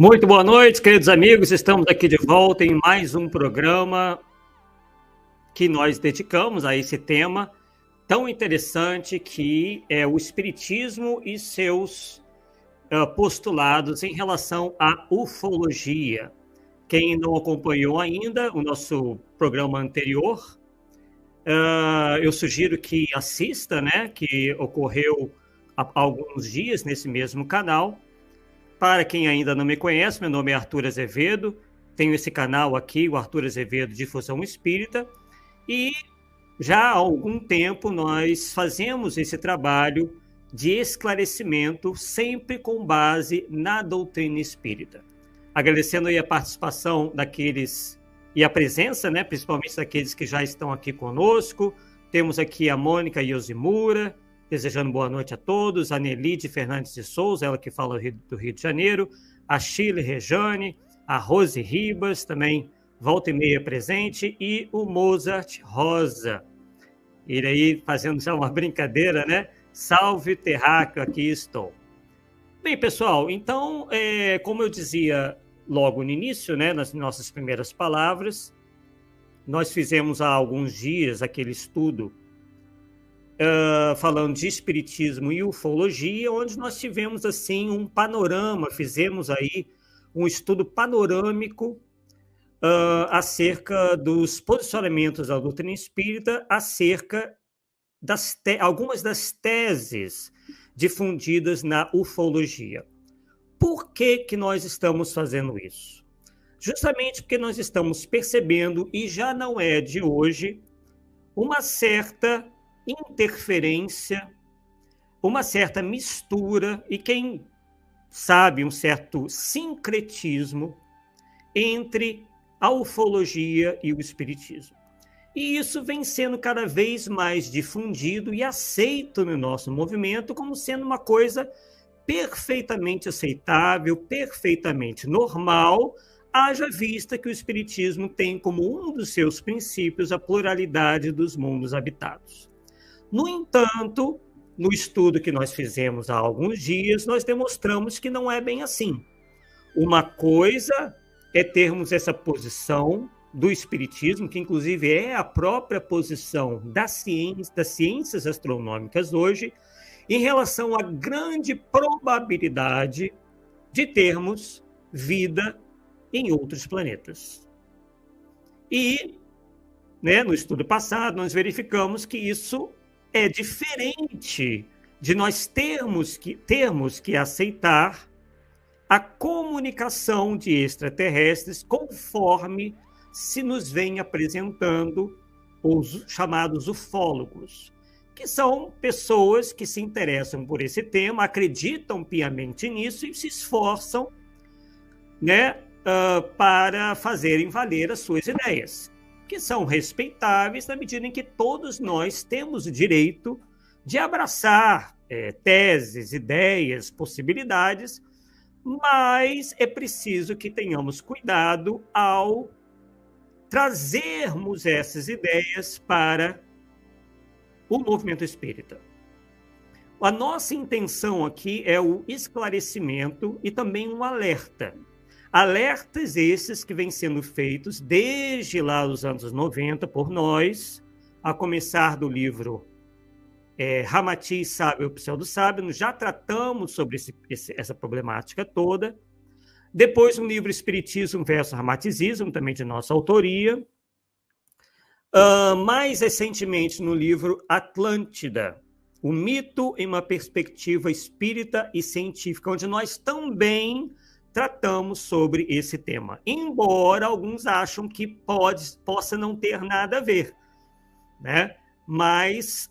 Muito boa noite, queridos amigos. Estamos aqui de volta em mais um programa que nós dedicamos a esse tema tão interessante que é o Espiritismo e seus postulados em relação à ufologia. Quem não acompanhou ainda o nosso programa anterior, eu sugiro que assista, né, que ocorreu há alguns dias nesse mesmo canal. Para quem ainda não me conhece, meu nome é Arthur Azevedo, tenho esse canal aqui, o Arthur Azevedo Difusão Espírita, e já há algum tempo nós fazemos esse trabalho de esclarecimento, sempre com base na doutrina espírita. Agradecendo aí a participação daqueles e a presença, né, principalmente daqueles que já estão aqui conosco. Temos aqui a Mônica Yosimura, desejando boa noite a todos, a Nelide Fernandes de Souza, ela que fala do Rio de Janeiro, a Chile Rejane, a Rose Ribas, também volta e meia presente, e o Mozart Rosa. Ele aí fazendo já uma brincadeira, né? Salve terráqueo, aqui estou. Bem, pessoal, então, como eu dizia logo no início, né, nas nossas primeiras palavras, nós fizemos há alguns dias aquele estudo falando de espiritismo e ufologia, onde nós tivemos assim um panorama, fizemos aí um estudo panorâmico acerca dos posicionamentos da doutrina espírita, acerca algumas das teses difundidas na ufologia. Por que nós estamos fazendo isso? Justamente porque nós estamos percebendo, e já não é de hoje, uma certa interferência, uma certa mistura e, quem sabe, um certo sincretismo entre a ufologia e o espiritismo. E isso vem sendo cada vez mais difundido e aceito no nosso movimento como sendo uma coisa perfeitamente aceitável, perfeitamente normal, haja vista que o espiritismo tem como um dos seus princípios a pluralidade dos mundos habitados. No entanto, no estudo que nós fizemos há alguns dias, nós demonstramos que não é bem assim. Uma coisa é termos essa posição do espiritismo, que inclusive é a própria posição das ciências astronômicas hoje, em relação à grande probabilidade de termos vida em outros planetas. E, né, no estudo passado, nós verificamos que isso é diferente de nós termos que aceitar a comunicação de extraterrestres conforme se nos vem apresentando os chamados ufólogos, que são pessoas que se interessam por esse tema, acreditam piamente nisso e se esforçam, né, para fazerem valer as suas ideias, que são respeitáveis na medida em que todos nós temos o direito de abraçar teses, ideias, possibilidades, mas é preciso que tenhamos cuidado ao trazermos essas ideias para o movimento espírita. A nossa intenção aqui é o esclarecimento e também um alerta. Alertas esses que vêm sendo feitos desde lá dos anos 90 por nós, a começar do livro Ramati, Sábio ou Pseudo-Sábio, nós já tratamos sobre essa problemática toda. Depois, no livro Espiritismo versus Ramaticismo, também de nossa autoria. Mais recentemente, no livro Atlântida, o mito em uma perspectiva espírita e científica, onde nós também tratamos sobre esse tema, embora alguns acham que possa não ter nada a ver, né? Mas,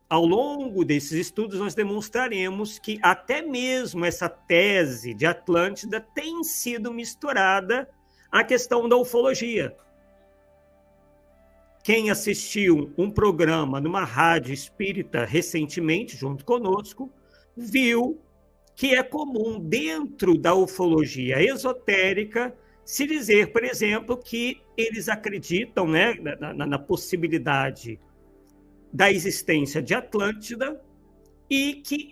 ao longo desses estudos, nós demonstraremos que até mesmo essa tese de Atlântida tem sido misturada à questão da ufologia. Quem assistiu um programa numa rádio espírita recentemente, junto conosco, viu que é comum, dentro da ufologia esotérica, se dizer, por exemplo, que eles acreditam, né, na possibilidade da existência de Atlântida e que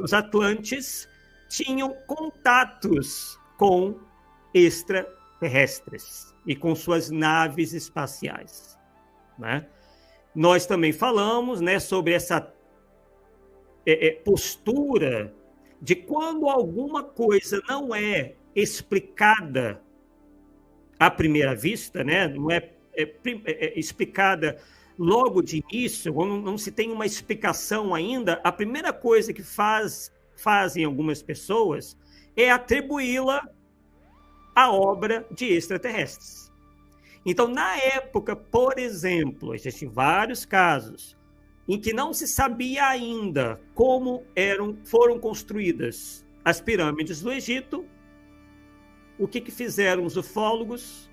os Atlantes tinham contatos com extraterrestres e com suas naves espaciais, né? Nós também falamos, né, sobre essa postura de quando alguma coisa não é explicada à primeira vista, né, não é explicada logo de início, ou não se tem uma explicação ainda, a primeira coisa que fazem algumas pessoas é atribuí-la à obra de extraterrestres. Então, na época, por exemplo, existem vários casos em que não se sabia ainda como foram construídas as pirâmides do Egito. O que fizeram os ufólogos?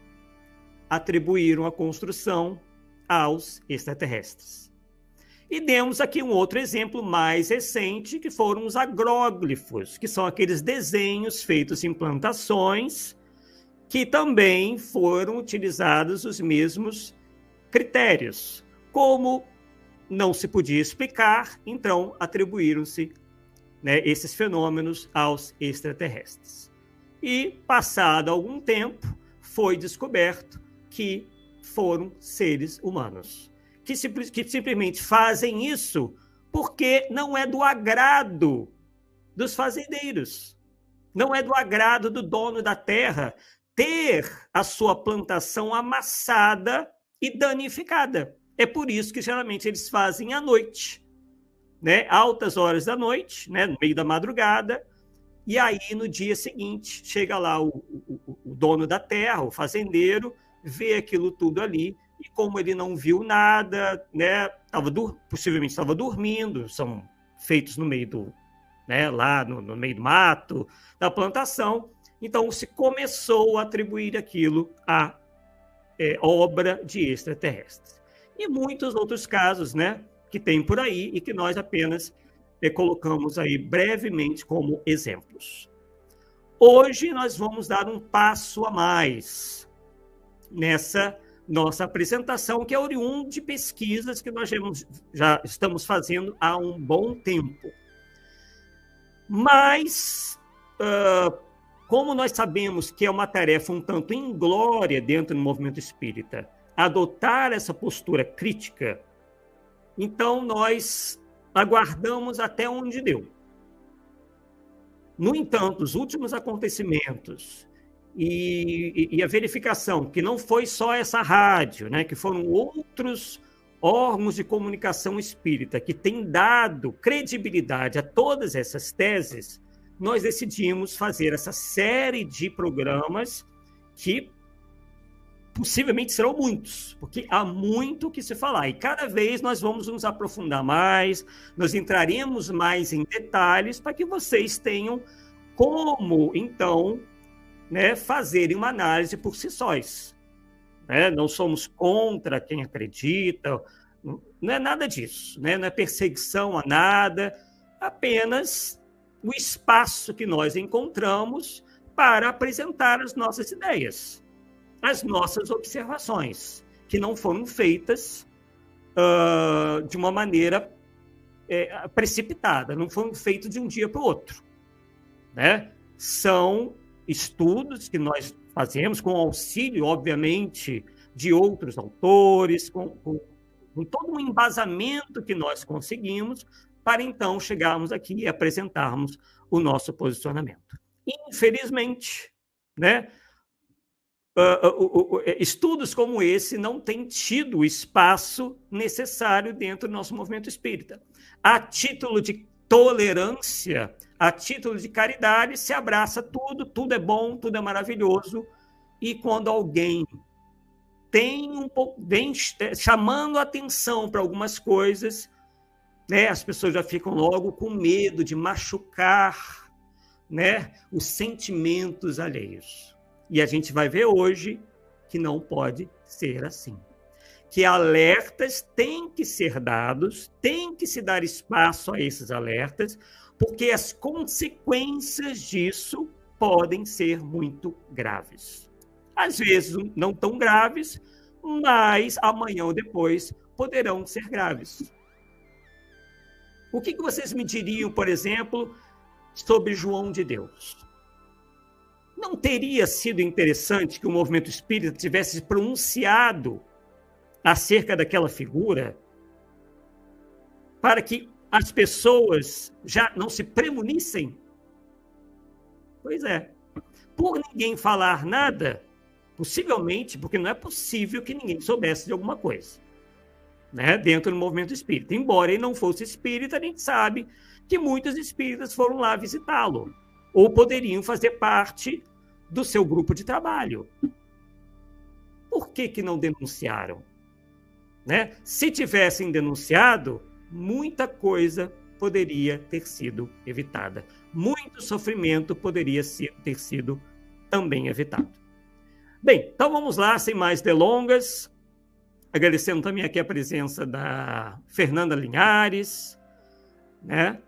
Atribuíram a construção aos extraterrestres. E demos aqui um outro exemplo mais recente, que foram os agróglifos, que são aqueles desenhos feitos em plantações, que também foram utilizados os mesmos critérios. Como não se podia explicar, então atribuíram-se, né, esses fenômenos aos extraterrestres. E, passado algum tempo, foi descoberto que foram seres humanos, que simplesmente fazem isso porque não é do agrado dos fazendeiros, não é do agrado do dono da terra ter a sua plantação amassada e danificada. É por isso que geralmente eles fazem à noite, né, altas horas da noite, né, no meio da madrugada, e aí no dia seguinte chega lá o dono da terra, o fazendeiro, vê aquilo tudo ali, e como ele não viu nada, né, possivelmente estava dormindo, são feitos no meio do, né, lá no meio do mato, da plantação, então se começou a atribuir aquilo à obra de extraterrestres. E muitos outros casos, né, que tem por aí e que nós apenas colocamos aí brevemente como exemplos. Hoje nós vamos dar um passo a mais nessa nossa apresentação, que é oriundo de pesquisas que nós já estamos fazendo há um bom tempo. Mas, como nós sabemos que é uma tarefa um tanto inglória dentro do movimento espírita, adotar essa postura crítica, então nós aguardamos até onde deu. No entanto, os últimos acontecimentos e a verificação que não foi só essa rádio, né, que foram outros órgãos de comunicação espírita que têm dado credibilidade a todas essas teses, nós decidimos fazer essa série de programas que possivelmente serão muitos, porque há muito o que se falar. E cada vez nós vamos nos aprofundar mais, nós entraremos mais em detalhes para que vocês tenham como, então, né, fazerem uma análise por si sós. Né? Não somos contra quem acredita, não é nada disso, né? Não é perseguição a nada, apenas o espaço que nós encontramos para apresentar as nossas ideias, as nossas observações, que não foram feitas de uma maneira precipitada, não foram feitos de um dia para o outro. Né? São estudos que nós fazemos com auxílio, obviamente, de outros autores, com todo um embasamento que nós conseguimos, para então chegarmos aqui e apresentarmos o nosso posicionamento. Infelizmente, né, estudos como esse não têm tido o espaço necessário dentro do nosso movimento espírita. A título de tolerância, a título de caridade, se abraça tudo, tudo é bom, tudo é maravilhoso, e quando alguém vem chamando a atenção para algumas coisas, né, as pessoas já ficam logo com medo de machucar, né, os sentimentos alheios. E a gente vai ver hoje que não pode ser assim. Que alertas têm que ser dados, tem que se dar espaço a esses alertas, porque as consequências disso podem ser muito graves. Às vezes não tão graves, mas amanhã ou depois poderão ser graves. O que vocês me diriam, por exemplo, sobre João de Deus. Não teria sido interessante que o movimento espírita tivesse pronunciado acerca daquela figura para que as pessoas já não se premunissem? Pois é. Por ninguém falar nada, possivelmente, porque não é possível que ninguém soubesse de alguma coisa, né, dentro do movimento espírita. Embora ele não fosse espírita, a gente sabe que muitos espíritas foram lá visitá-lo, ou poderiam fazer parte do seu grupo de trabalho. Por que não denunciaram? Né? Se tivessem denunciado, muita coisa poderia ter sido evitada. Muito sofrimento poderia ter sido também evitado. Bem, então vamos lá, sem mais delongas, agradecendo também aqui a presença da Fernanda Linhares, né?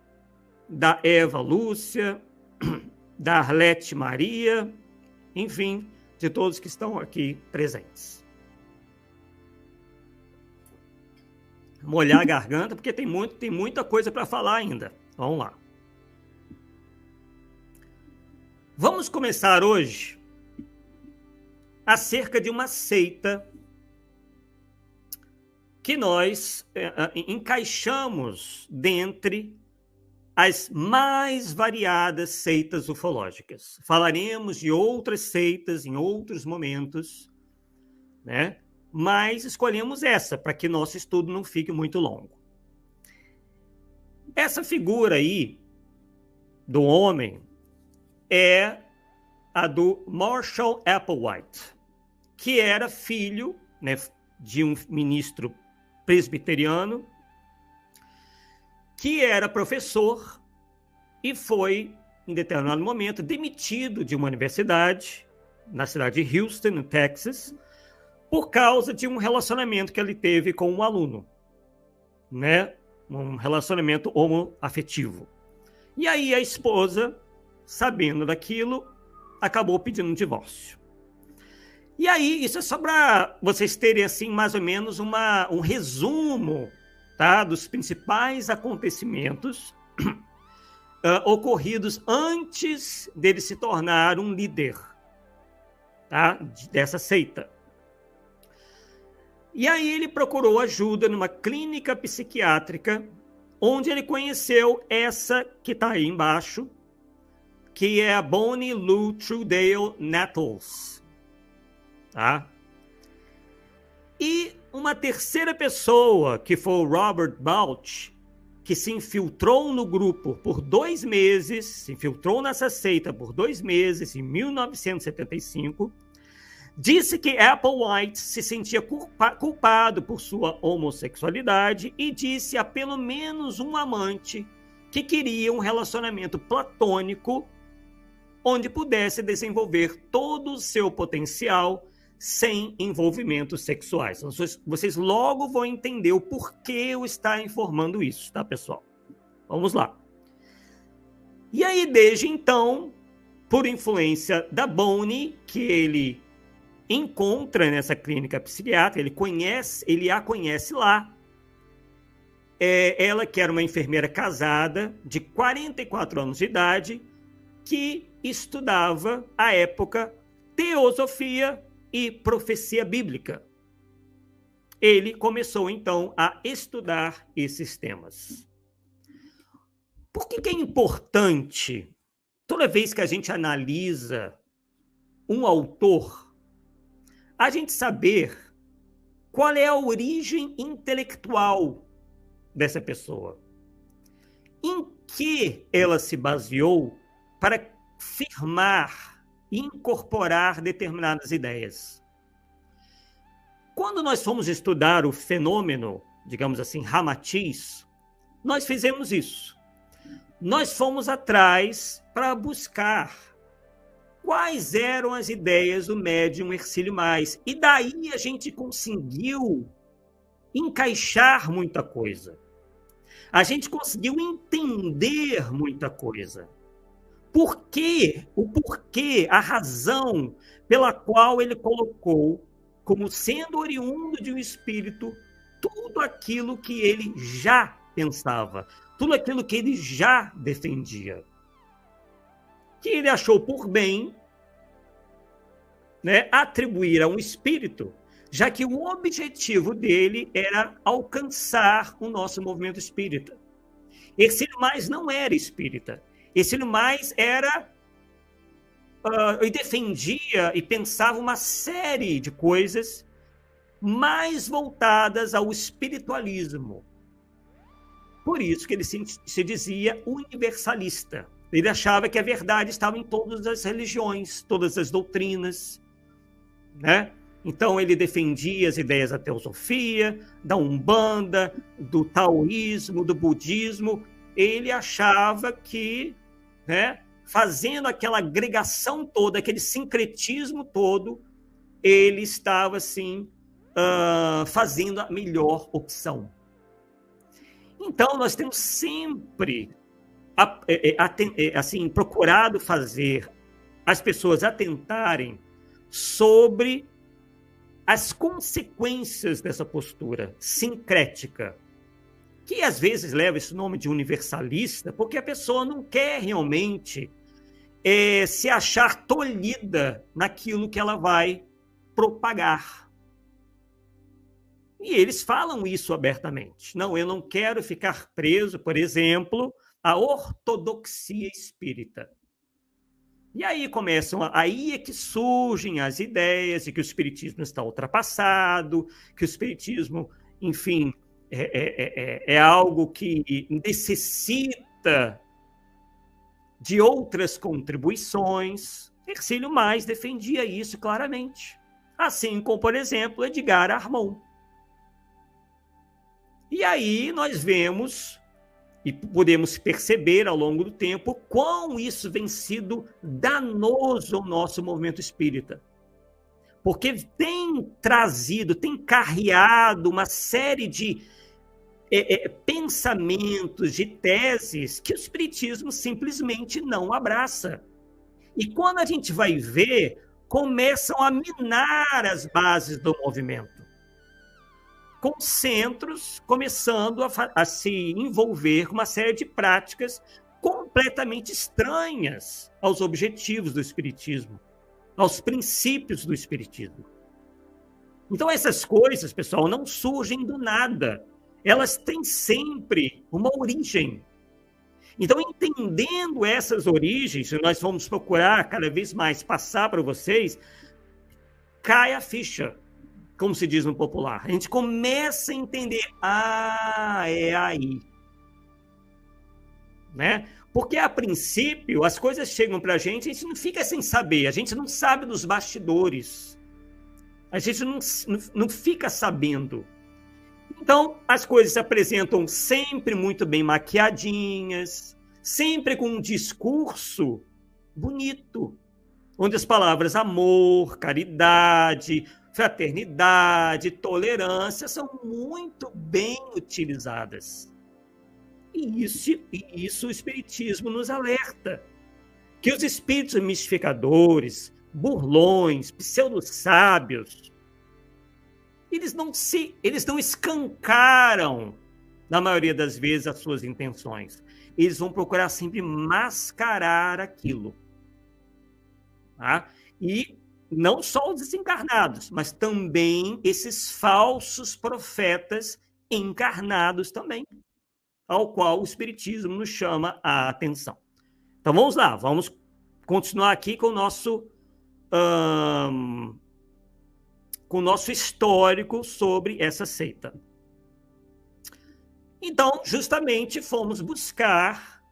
Da Eva Lúcia, da Arlete Maria, enfim, de todos que estão aqui presentes. Molhar a garganta, porque tem muita coisa para falar ainda. Vamos lá. Vamos começar hoje acerca de uma seita que nós encaixamos dentre as mais variadas seitas ufológicas. Falaremos de outras seitas em outros momentos, né? Mas escolhemos essa, para que nosso estudo não fique muito longo. Essa figura aí do homem é a do Marshall Applewhite, que era filho, né, de um ministro presbiteriano, que era professor e foi, em determinado momento, demitido de uma universidade na cidade de Houston, no Texas, por causa de um relacionamento que ele teve com um aluno, né? Um relacionamento homoafetivo. E aí a esposa, sabendo daquilo, acabou pedindo um divórcio. E aí, isso é só para vocês terem, assim, mais ou menos um resumo, tá, dos principais acontecimentos ocorridos antes dele se tornar um líder, tá, dessa seita. E aí ele procurou ajuda numa clínica psiquiátrica, onde ele conheceu essa que está aí embaixo, que é a Bonnie Lou Trudell Nettles. Tá? E uma terceira pessoa, que foi o Robert Balch, que se infiltrou no grupo por 2 meses, se infiltrou nessa seita por 2 meses, em 1975, disse que Applewhite se sentia culpado por sua homossexualidade e disse a pelo menos um amante que queria um relacionamento platônico onde pudesse desenvolver todo o seu potencial sem envolvimentos sexuais. Então, vocês logo vão entender o porquê eu estou informando isso, tá, pessoal? Vamos lá. E aí, desde então, por influência da Bonnie, que ele encontra nessa clínica psiquiátrica, ele a conhece lá. Ela, que era uma enfermeira casada, de 44 anos de idade, que estudava, à época, teosofia e profecia bíblica. Ele começou, então, a estudar esses temas. Por que é importante, toda vez que a gente analisa um autor, a gente saber qual é a origem intelectual dessa pessoa? Em que ela se baseou para firmar e incorporar determinadas ideias? Quando nós fomos estudar o fenômeno, digamos assim, Ramatiz, nós fizemos isso. Nós fomos atrás para buscar quais eram as ideias do médium Hercílio Mais. E daí a gente conseguiu encaixar muita coisa. A gente conseguiu entender muita coisa. O porquê, a razão pela qual ele colocou como sendo oriundo de um espírito tudo aquilo que ele já pensava, tudo aquilo que ele já defendia. que ele achou por bem, né, atribuir a um espírito, já que o objetivo dele era alcançar o nosso movimento espírita. Ercílio Mais não era espírita. Ercílio Mais era e defendia e pensava uma série de coisas mais voltadas ao espiritualismo. Por isso que ele se dizia universalista. Ele achava que a verdade estava em todas as religiões, todas as doutrinas, né? Então ele defendia as ideias da teosofia, da Umbanda, do taoísmo, do budismo. Ele achava que, né, fazendo aquela agregação toda, aquele sincretismo todo, ele estava assim fazendo a melhor opção. Então nós temos sempre assim procurado fazer as pessoas atentarem sobre as consequências dessa postura sincrética, que às vezes leva esse nome de universalista, porque a pessoa não quer realmente se achar tolhida naquilo que ela vai propagar. E eles falam isso abertamente. Não, eu não quero ficar preso, por exemplo, à ortodoxia espírita. E aí aí é que surgem as ideias de que o espiritismo está ultrapassado, que o espiritismo, enfim, é algo que necessita de outras contribuições. Ercílio Mais defendia isso claramente. Assim como, por exemplo, Edgar Armond. E aí nós vemos e podemos perceber ao longo do tempo quão isso vem sido danoso ao nosso movimento espírita. Porque tem trazido, tem carreado uma série de pensamentos, de teses que o espiritismo simplesmente não abraça. E quando a gente vai ver, começam a minar as bases do movimento, com centros começando a se envolver com uma série de práticas completamente estranhas aos objetivos do espiritismo, aos princípios do espiritismo. Então essas coisas, pessoal, não surgem do nada. Elas têm sempre uma origem. Então, entendendo essas origens, nós vamos procurar cada vez mais passar para vocês, cai a ficha, como se diz no popular. A gente começa a entender, é aí. Né? Porque, a princípio, as coisas chegam para a gente não fica sem saber, a gente não sabe dos bastidores. A gente não fica sabendo. Então, as coisas se apresentam sempre muito bem maquiadinhas, sempre com um discurso bonito, onde as palavras amor, caridade, fraternidade, tolerância são muito bem utilizadas. E isso o Espiritismo nos alerta, que os espíritos mistificadores, burlões, pseudo-sábios, eles não escancaram, na maioria das vezes, as suas intenções. Eles vão procurar sempre mascarar aquilo. Tá? E não só os desencarnados, mas também esses falsos profetas encarnados também, ao qual o Espiritismo nos chama a atenção. Então vamos lá, vamos continuar aqui com o nosso histórico sobre essa seita. Então, justamente, fomos buscar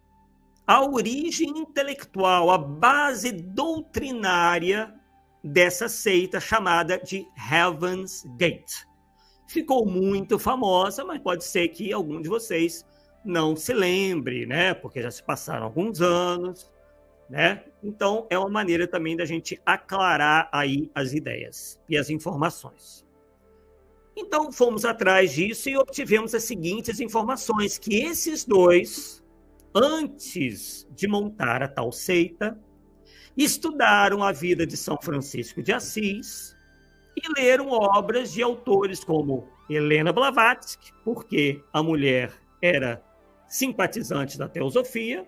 a origem intelectual, a base doutrinária dessa seita chamada de Heaven's Gate. Ficou muito famosa, mas pode ser que algum de vocês não se lembre, né? Porque já se passaram alguns anos, né? Então, é uma maneira também da gente aclarar aí as ideias e as informações. Então, fomos atrás disso e obtivemos as seguintes informações, que esses dois, antes de montar a tal seita, estudaram a vida de São Francisco de Assis e leram obras de autores como Helena Blavatsky, porque a mulher era simpatizante da teosofia,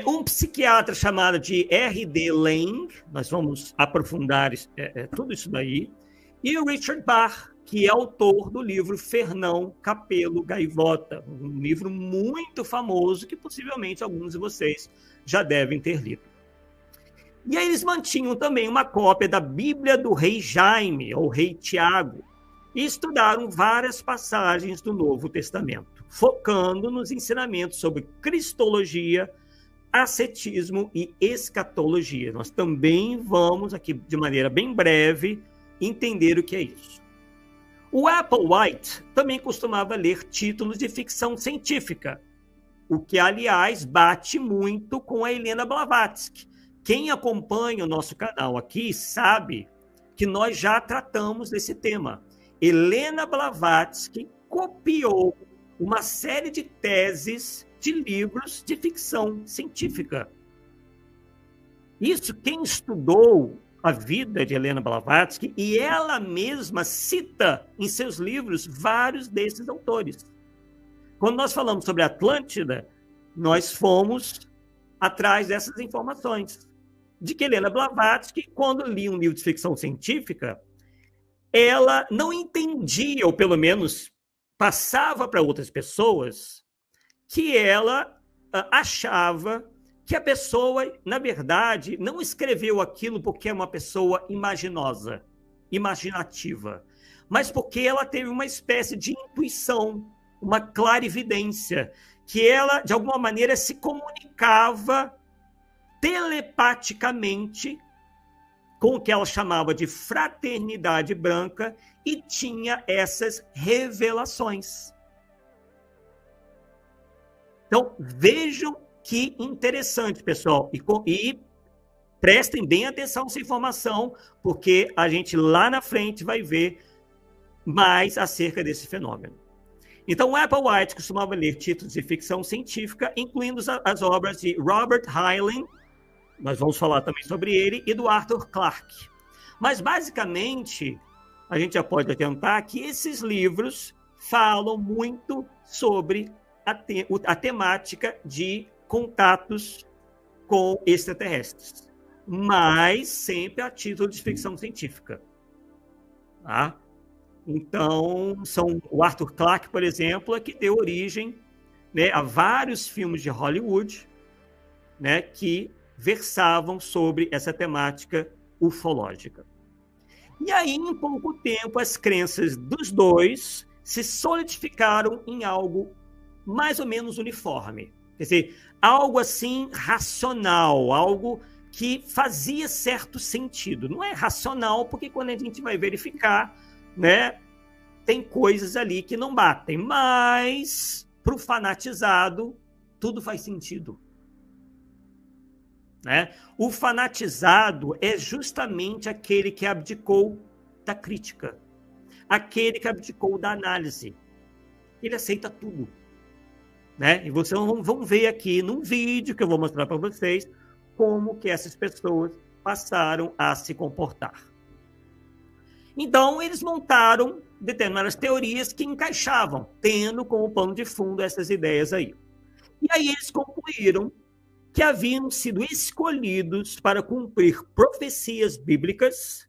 Um psiquiatra chamado de R.D. Laing, nós vamos aprofundar tudo isso daí, e o Richard Bach, que é autor do livro Fernão Capelo Gaivota, um livro muito famoso que possivelmente alguns de vocês já devem ter lido. E aí eles mantinham também uma cópia da Bíblia do Rei Jaime, ou Rei Tiago, e estudaram várias passagens do Novo Testamento, focando nos ensinamentos sobre cristologia, ascetismo e escatologia. Nós também vamos aqui, de maneira bem breve, entender o que é isso. O Applewhite também costumava ler títulos de ficção científica, o que, aliás, bate muito com a Helena Blavatsky. Quem acompanha o nosso canal aqui sabe que nós já tratamos desse tema. Helena Blavatsky copiou uma série de teses de livros de ficção científica. Isso, quem estudou a vida de Helena Blavatsky, e ela mesma cita em seus livros vários desses autores. Quando nós falamos sobre Atlântida, nós fomos atrás dessas informações. De que Helena Blavatsky, quando lia um livro de ficção científica, ela não entendia, ou pelo menos passava para outras pessoas, que ela achava que a pessoa, na verdade, não escreveu aquilo porque é uma pessoa imaginosa, imaginativa, mas porque ela teve uma espécie de intuição, uma clarividência, que ela, de alguma maneira, se comunicava telepaticamente com o que ela chamava de fraternidade branca e tinha essas revelações. Então, vejam que interessante, pessoal. E prestem bem atenção nessa informação, porque a gente lá na frente vai ver mais acerca desse fenômeno. Então, o Applewhite costumava ler títulos de ficção científica, incluindo as obras de Robert Heinlein, nós vamos falar também sobre ele, e do Arthur Clarke. Mas, basicamente, a gente já pode atentar que esses livros falam muito sobre a temática de contatos com extraterrestres, mas sempre a título de ficção científica. Tá? Então, o Arthur Clarke, por exemplo, é que deu origem, né, a vários filmes de Hollywood, né, que versavam sobre essa temática ufológica. E aí, em pouco tempo, as crenças dos dois se solidificaram em algo mais ou menos uniforme. Quer dizer, algo assim racional, algo que fazia certo sentido. Não é racional, porque quando a gente vai verificar, né, tem coisas ali que não batem, mas para o fanatizado tudo faz sentido. Né? O fanatizado é justamente aquele que abdicou da crítica, aquele que abdicou da análise. Ele aceita tudo. Né? E vocês vão ver aqui num vídeo que eu vou mostrar para vocês como que essas pessoas passaram a se comportar. Então, eles montaram determinadas teorias que encaixavam, tendo como pano de fundo essas ideias aí. E aí eles concluíram que haviam sido escolhidos para cumprir profecias bíblicas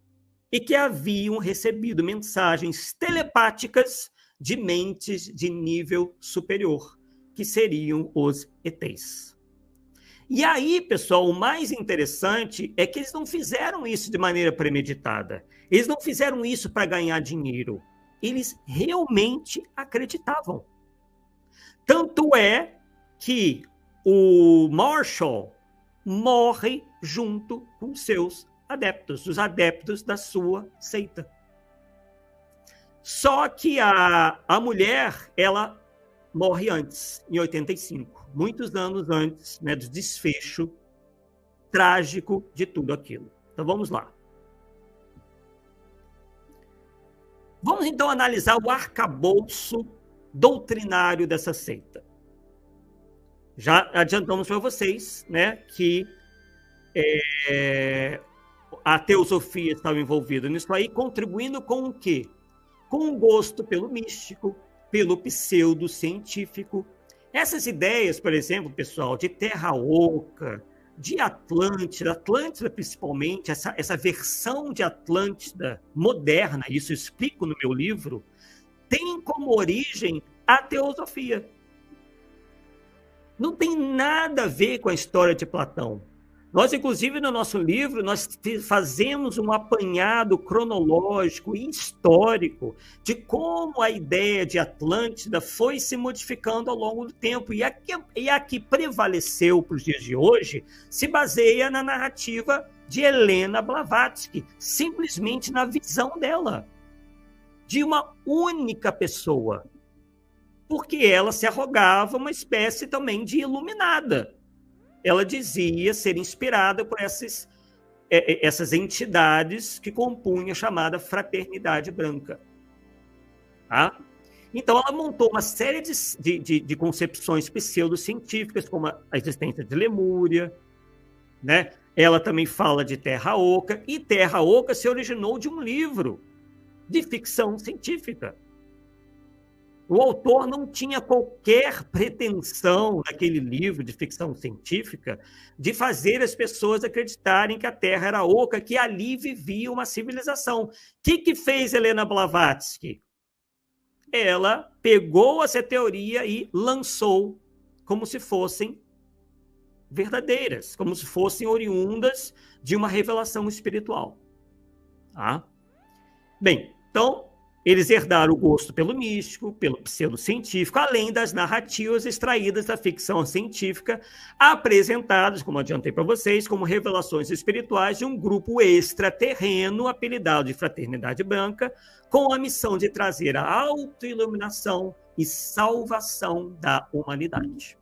e que haviam recebido mensagens telepáticas de mentes de nível superior, que seriam os ETs. E aí, pessoal, o mais interessante é que eles não fizeram isso de maneira premeditada. Eles não fizeram isso para ganhar dinheiro. Eles realmente acreditavam. Tanto é que o Marshall morre junto com seus adeptos, os adeptos da sua seita. Só que a mulher, ela morre antes, em 85, muitos anos antes, né, do desfecho trágico de tudo aquilo. Então vamos lá. Vamos então analisar o arcabouço doutrinário dessa seita. Já adiantamos para vocês, né, que a teosofia estava envolvida nisso aí, contribuindo com o quê? Com o gosto pelo místico, pelo pseudocientífico Essas ideias, por exemplo, pessoal, de Terra Oca, de Atlântida, Atlântida principalmente, essa versão de Atlântida moderna, isso eu explico no meu livro, tem como origem a teosofia. Não tem nada a ver com a história de Platão. Nós, inclusive, no nosso livro, nós fazemos um apanhado cronológico e histórico de como a ideia de Atlântida foi se modificando ao longo do tempo. E a que prevaleceu para os dias de hoje se baseia na narrativa de Helena Blavatsky, simplesmente na visão dela, de uma única pessoa, porque ela se arrogava uma espécie também de iluminada. Ela dizia ser inspirada por essas entidades que compunham a chamada Fraternidade Branca. Tá? Então, ela montou uma série de concepções pseudocientíficas, como a existência de Lemúria, né? Ela também fala de Terra Oca, e Terra Oca se originou de um livro de ficção científica. O autor não tinha qualquer pretensão naquele livro de ficção científica de fazer as pessoas acreditarem que a Terra era oca, que ali vivia uma civilização. O que fez Helena Blavatsky? Ela pegou essa teoria e lançou como se fossem verdadeiras, como se fossem oriundas de uma revelação espiritual. Tá? Bem, então, eles herdaram o gosto pelo místico, pelo pseudocientífico, além das narrativas extraídas da ficção científica, apresentadas, como adiantei para vocês, como revelações espirituais de um grupo extraterreno, apelidado de Fraternidade Branca, com a missão de trazer a autoiluminação e salvação da humanidade.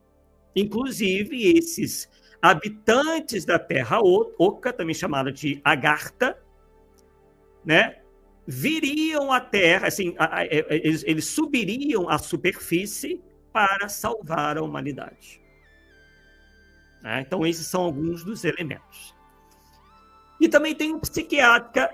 Inclusive, esses habitantes da Terra Oca, também chamada de Agartha, né, viriam à Terra, assim, eles subiriam à superfície para salvar a humanidade. Então, esses são alguns dos elementos. E também tem o psiquiatra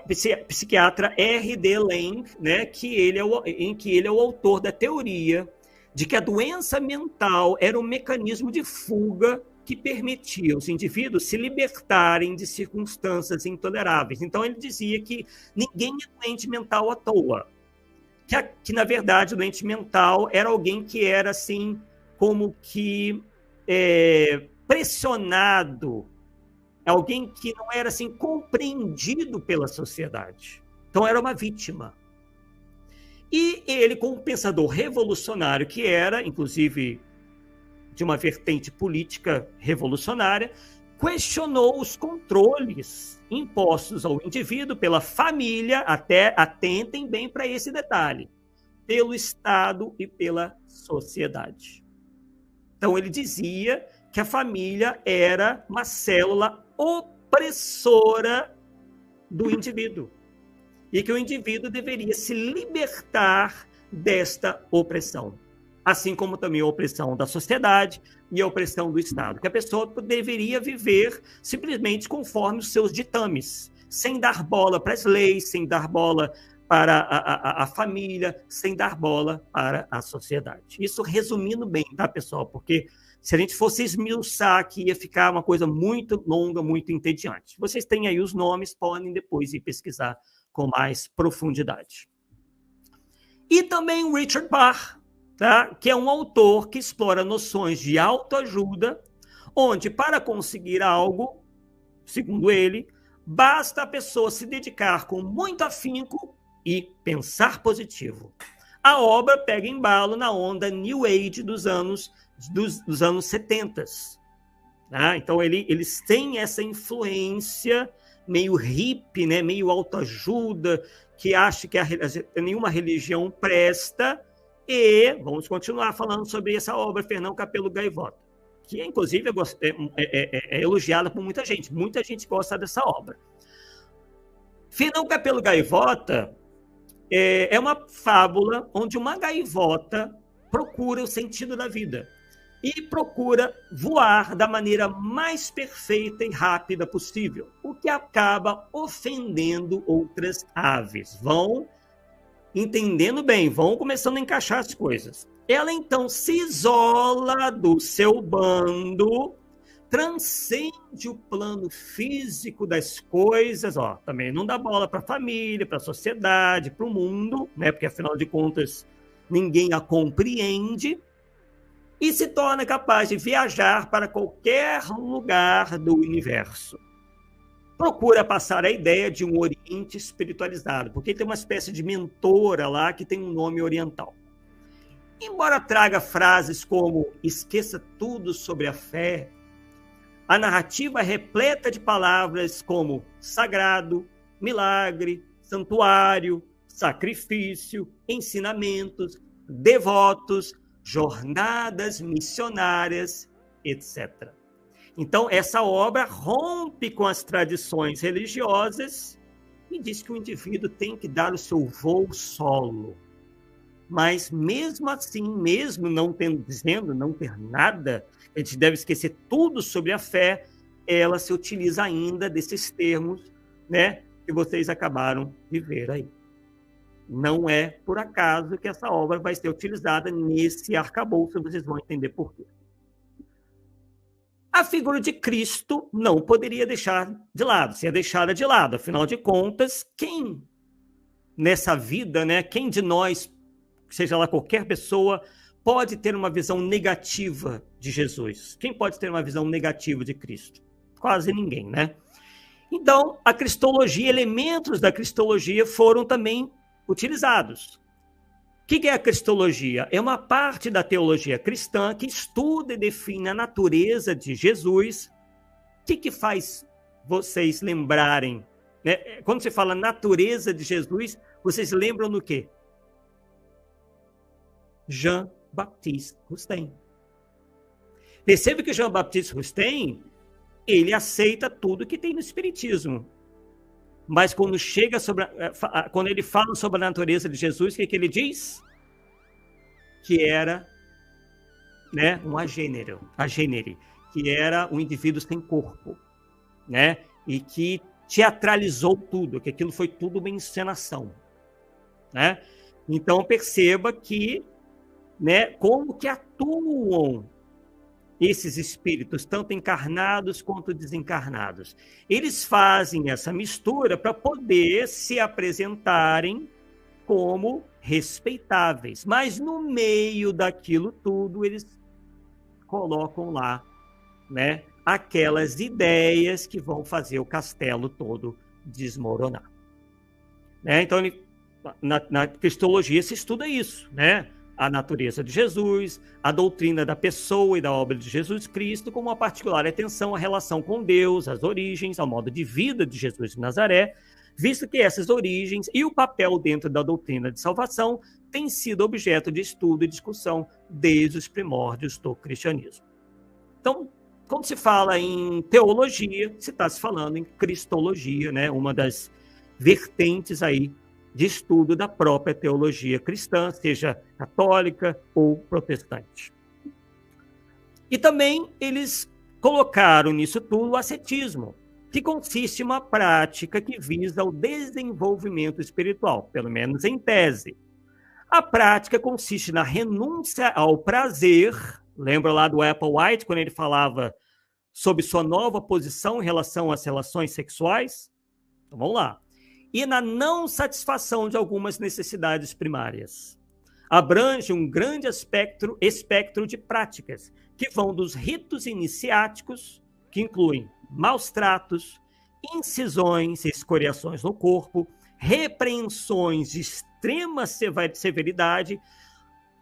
R.D. Laing, né, em que ele é o autor da teoria de que a doença mental era um mecanismo de fuga que permitia os indivíduos se libertarem de circunstâncias intoleráveis. Então, ele dizia que ninguém é doente mental à toa. Que na verdade, o doente mental era alguém que era, assim, como que pressionado, alguém que não era, assim, compreendido pela sociedade. Então, era uma vítima. E ele, como pensador revolucionário que era, inclusive de uma vertente política revolucionária, questionou os controles impostos ao indivíduo pela família, até atentem bem para esse detalhe, pelo Estado e pela sociedade. Então, ele dizia que a família era uma célula opressora do indivíduo e que o indivíduo deveria se libertar desta opressão, assim como também a opressão da sociedade e a opressão do Estado, que a pessoa deveria viver simplesmente conforme os seus ditames, sem dar bola para as leis, sem dar bola para a família, sem dar bola para a sociedade. Isso resumindo bem, tá, pessoal? Porque se a gente fosse esmiuçar aqui, ia ficar uma coisa muito longa, muito entediante. Vocês têm aí os nomes, podem depois ir pesquisar com mais profundidade. E também o Richard Bach, tá? Que é um autor que explora noções de autoajuda, onde para conseguir algo, segundo ele, basta a pessoa se dedicar com muito afinco e pensar positivo. A obra pega embalo na onda New Age dos anos 70. Tá? Então, eles têm essa influência meio hippie, né? Meio autoajuda, que acha que nenhuma religião presta. E vamos continuar falando sobre essa obra, Fernão Capelo Gaivota, que, inclusive, é elogiada por muita gente. Muita gente gosta dessa obra. Fernão Capelo Gaivota é uma fábula onde uma gaivota procura o sentido da vida e procura voar da maneira mais perfeita e rápida possível, o que acaba ofendendo outras aves. Vão entendendo bem, vão começando a encaixar as coisas. Ela então se isola do seu bando, transcende o plano físico das coisas, ó, também não dá bola para a família, para a sociedade, para o mundo, né? Porque afinal de contas ninguém a compreende, e se torna capaz de viajar para qualquer lugar do universo. Procura passar a ideia de um Oriente espiritualizado, porque tem uma espécie de mentora lá que tem um nome oriental. Embora traga frases como esqueça tudo sobre a fé, a narrativa é repleta de palavras como sagrado, milagre, santuário, sacrifício, ensinamentos, devotos, jornadas missionárias, etc. Então, essa obra rompe com as tradições religiosas e diz que o indivíduo tem que dar o seu voo solo. Mas, mesmo assim, mesmo dizendo não ter nada, a gente deve esquecer tudo sobre a fé, ela se utiliza ainda desses termos, né, que vocês acabaram de ver aí. Não é por acaso que essa obra vai ser utilizada nesse arcabouço, vocês vão entender por quê. A figura de Cristo não poderia deixar de lado, ser deixada de lado. Afinal de contas, quem nessa vida, né, quem de nós, seja lá qualquer pessoa, pode ter uma visão negativa de Jesus? Quem pode ter uma visão negativa de Cristo? Quase ninguém, né? Então, a cristologia, elementos da cristologia foram também utilizados. O que é a cristologia? É uma parte da teologia cristã que estuda e define a natureza de Jesus. O que faz vocês lembrarem, né? Quando se fala natureza de Jesus, vocês lembram do quê? Jean-Baptiste Rustin. Percebe que Jean-Baptiste Rustin, ele aceita tudo que tem no Espiritismo. Mas quando quando ele fala sobre a natureza de Jesus, o que ele diz? Que era, né, um agênere, que era um indivíduo sem corpo, né? E que teatralizou tudo, que aquilo foi tudo uma encenação, né? Então perceba que, né, como que atuam esses espíritos, tanto encarnados quanto desencarnados. Eles fazem essa mistura para poder se apresentarem como respeitáveis, mas no meio daquilo tudo eles colocam lá, né, aquelas ideias que vão fazer o castelo todo desmoronar, né? Então, na cristologia se estuda isso, né? A natureza de Jesus, a doutrina da pessoa e da obra de Jesus Cristo, com uma particular atenção à relação com Deus, às origens, ao modo de vida de Jesus de Nazaré, visto que essas origens e o papel dentro da doutrina de salvação têm sido objeto de estudo e discussão desde os primórdios do cristianismo. Então, quando se fala em teologia, se está se falando em cristologia, né? Uma das vertentes aí de estudo da própria teologia cristã, seja católica ou protestante. E também eles colocaram nisso tudo o ascetismo, que consiste em uma prática que visa o desenvolvimento espiritual, pelo menos em tese. A prática consiste na renúncia ao prazer, lembra lá do Applewhite, quando ele falava sobre sua nova posição em relação às relações sexuais? Então vamos lá. E na não satisfação de algumas necessidades primárias. Abrange um grande espectro de práticas, que vão dos ritos iniciáticos, que incluem maus tratos, incisões e escoriações no corpo, repreensões de extrema severidade,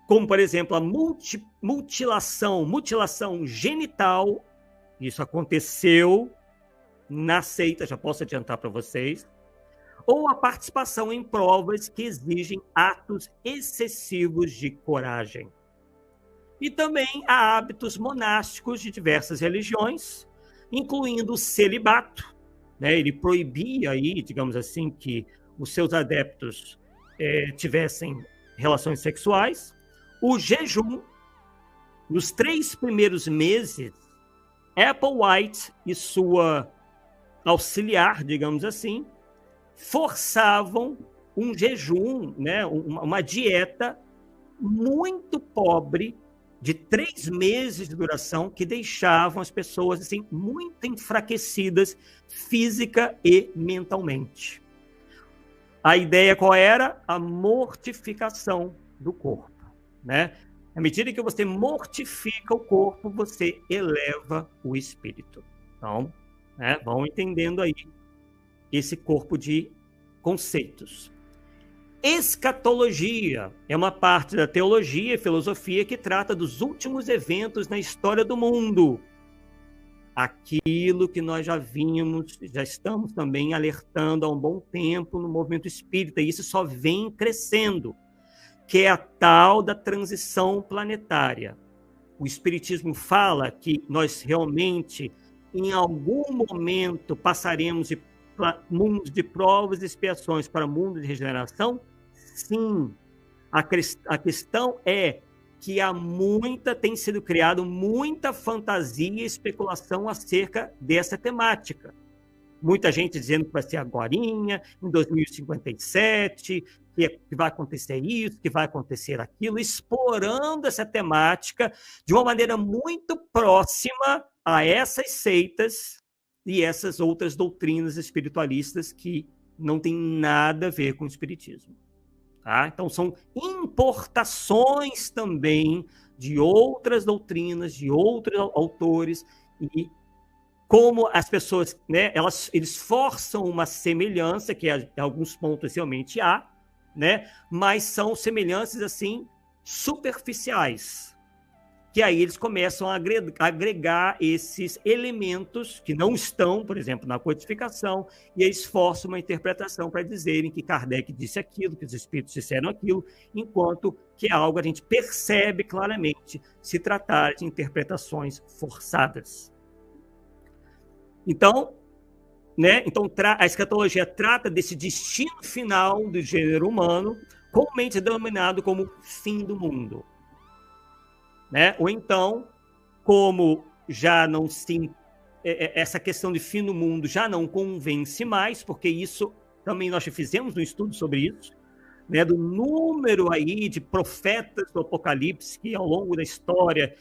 como, por exemplo, a mutilação genital. Isso aconteceu na seita, já posso adiantar para vocês. Ou a participação em provas que exigem atos excessivos de coragem. E também há hábitos monásticos de diversas religiões, incluindo o celibato, né? Ele proibia aí, digamos assim, que os seus adeptos tivessem relações sexuais. O jejum, nos 3 primeiros meses, Applewhite e sua auxiliar, digamos assim, forçavam um jejum, né, uma dieta muito pobre, de 3 meses de duração, que deixavam as pessoas assim, muito enfraquecidas física e mentalmente. A ideia qual era? A mortificação do corpo, né? À medida que você mortifica o corpo, você eleva o espírito. Então, né, vão entendendo aí esse corpo de conceitos. Escatologia é uma parte da teologia e filosofia que trata dos últimos eventos na história do mundo. Aquilo que nós já vimos, já estamos também alertando há um bom tempo no movimento espírita, e isso só vem crescendo, que é a tal da transição planetária. O espiritismo fala que nós realmente, em algum momento, passaremos de mundos de provas e expiações para mundo de regeneração. Sim, a questão é que tem sido criado muita fantasia e especulação acerca dessa temática. Muita gente dizendo que vai ser agorinha, em 2057, que vai acontecer isso, que vai acontecer aquilo, explorando essa temática de uma maneira muito próxima a essas seitas e essas outras doutrinas espiritualistas que não têm nada a ver com o espiritismo. Tá? Então, são importações também de outras doutrinas, de outros autores, e como as pessoas, né, eles forçam uma semelhança, que em alguns pontos realmente há, né, mas são semelhanças assim superficiais, que aí eles começam a agregar esses elementos que não estão, por exemplo, na codificação, e eles forçam uma interpretação para dizerem que Kardec disse aquilo, que os espíritos disseram aquilo, enquanto que é algo a gente percebe claramente se tratar de interpretações forçadas. Então, né, a escatologia trata desse destino final do gênero humano, comumente denominado como fim do mundo. Né? Ou então, como já não se... essa questão de fim do mundo já não convence mais, porque isso também nós já fizemos um estudo sobre isso, né, do número aí de profetas do Apocalipse que ao longo da história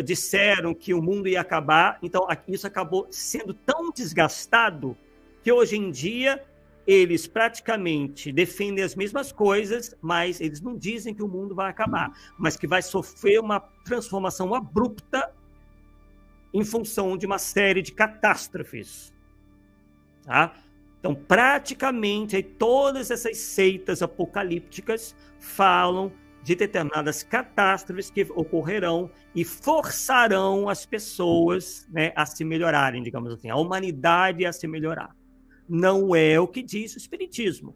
disseram que o mundo ia acabar. Então, isso acabou sendo tão desgastado que hoje em dia eles praticamente defendem as mesmas coisas, mas eles não dizem que o mundo vai acabar, mas que vai sofrer uma transformação abrupta em função de uma série de catástrofes. Tá? Então, praticamente, todas essas seitas apocalípticas falam de determinadas catástrofes que ocorrerão e forçarão as pessoas, né, a se melhorarem, digamos assim, a humanidade a se melhorar. Não é o que diz o Espiritismo.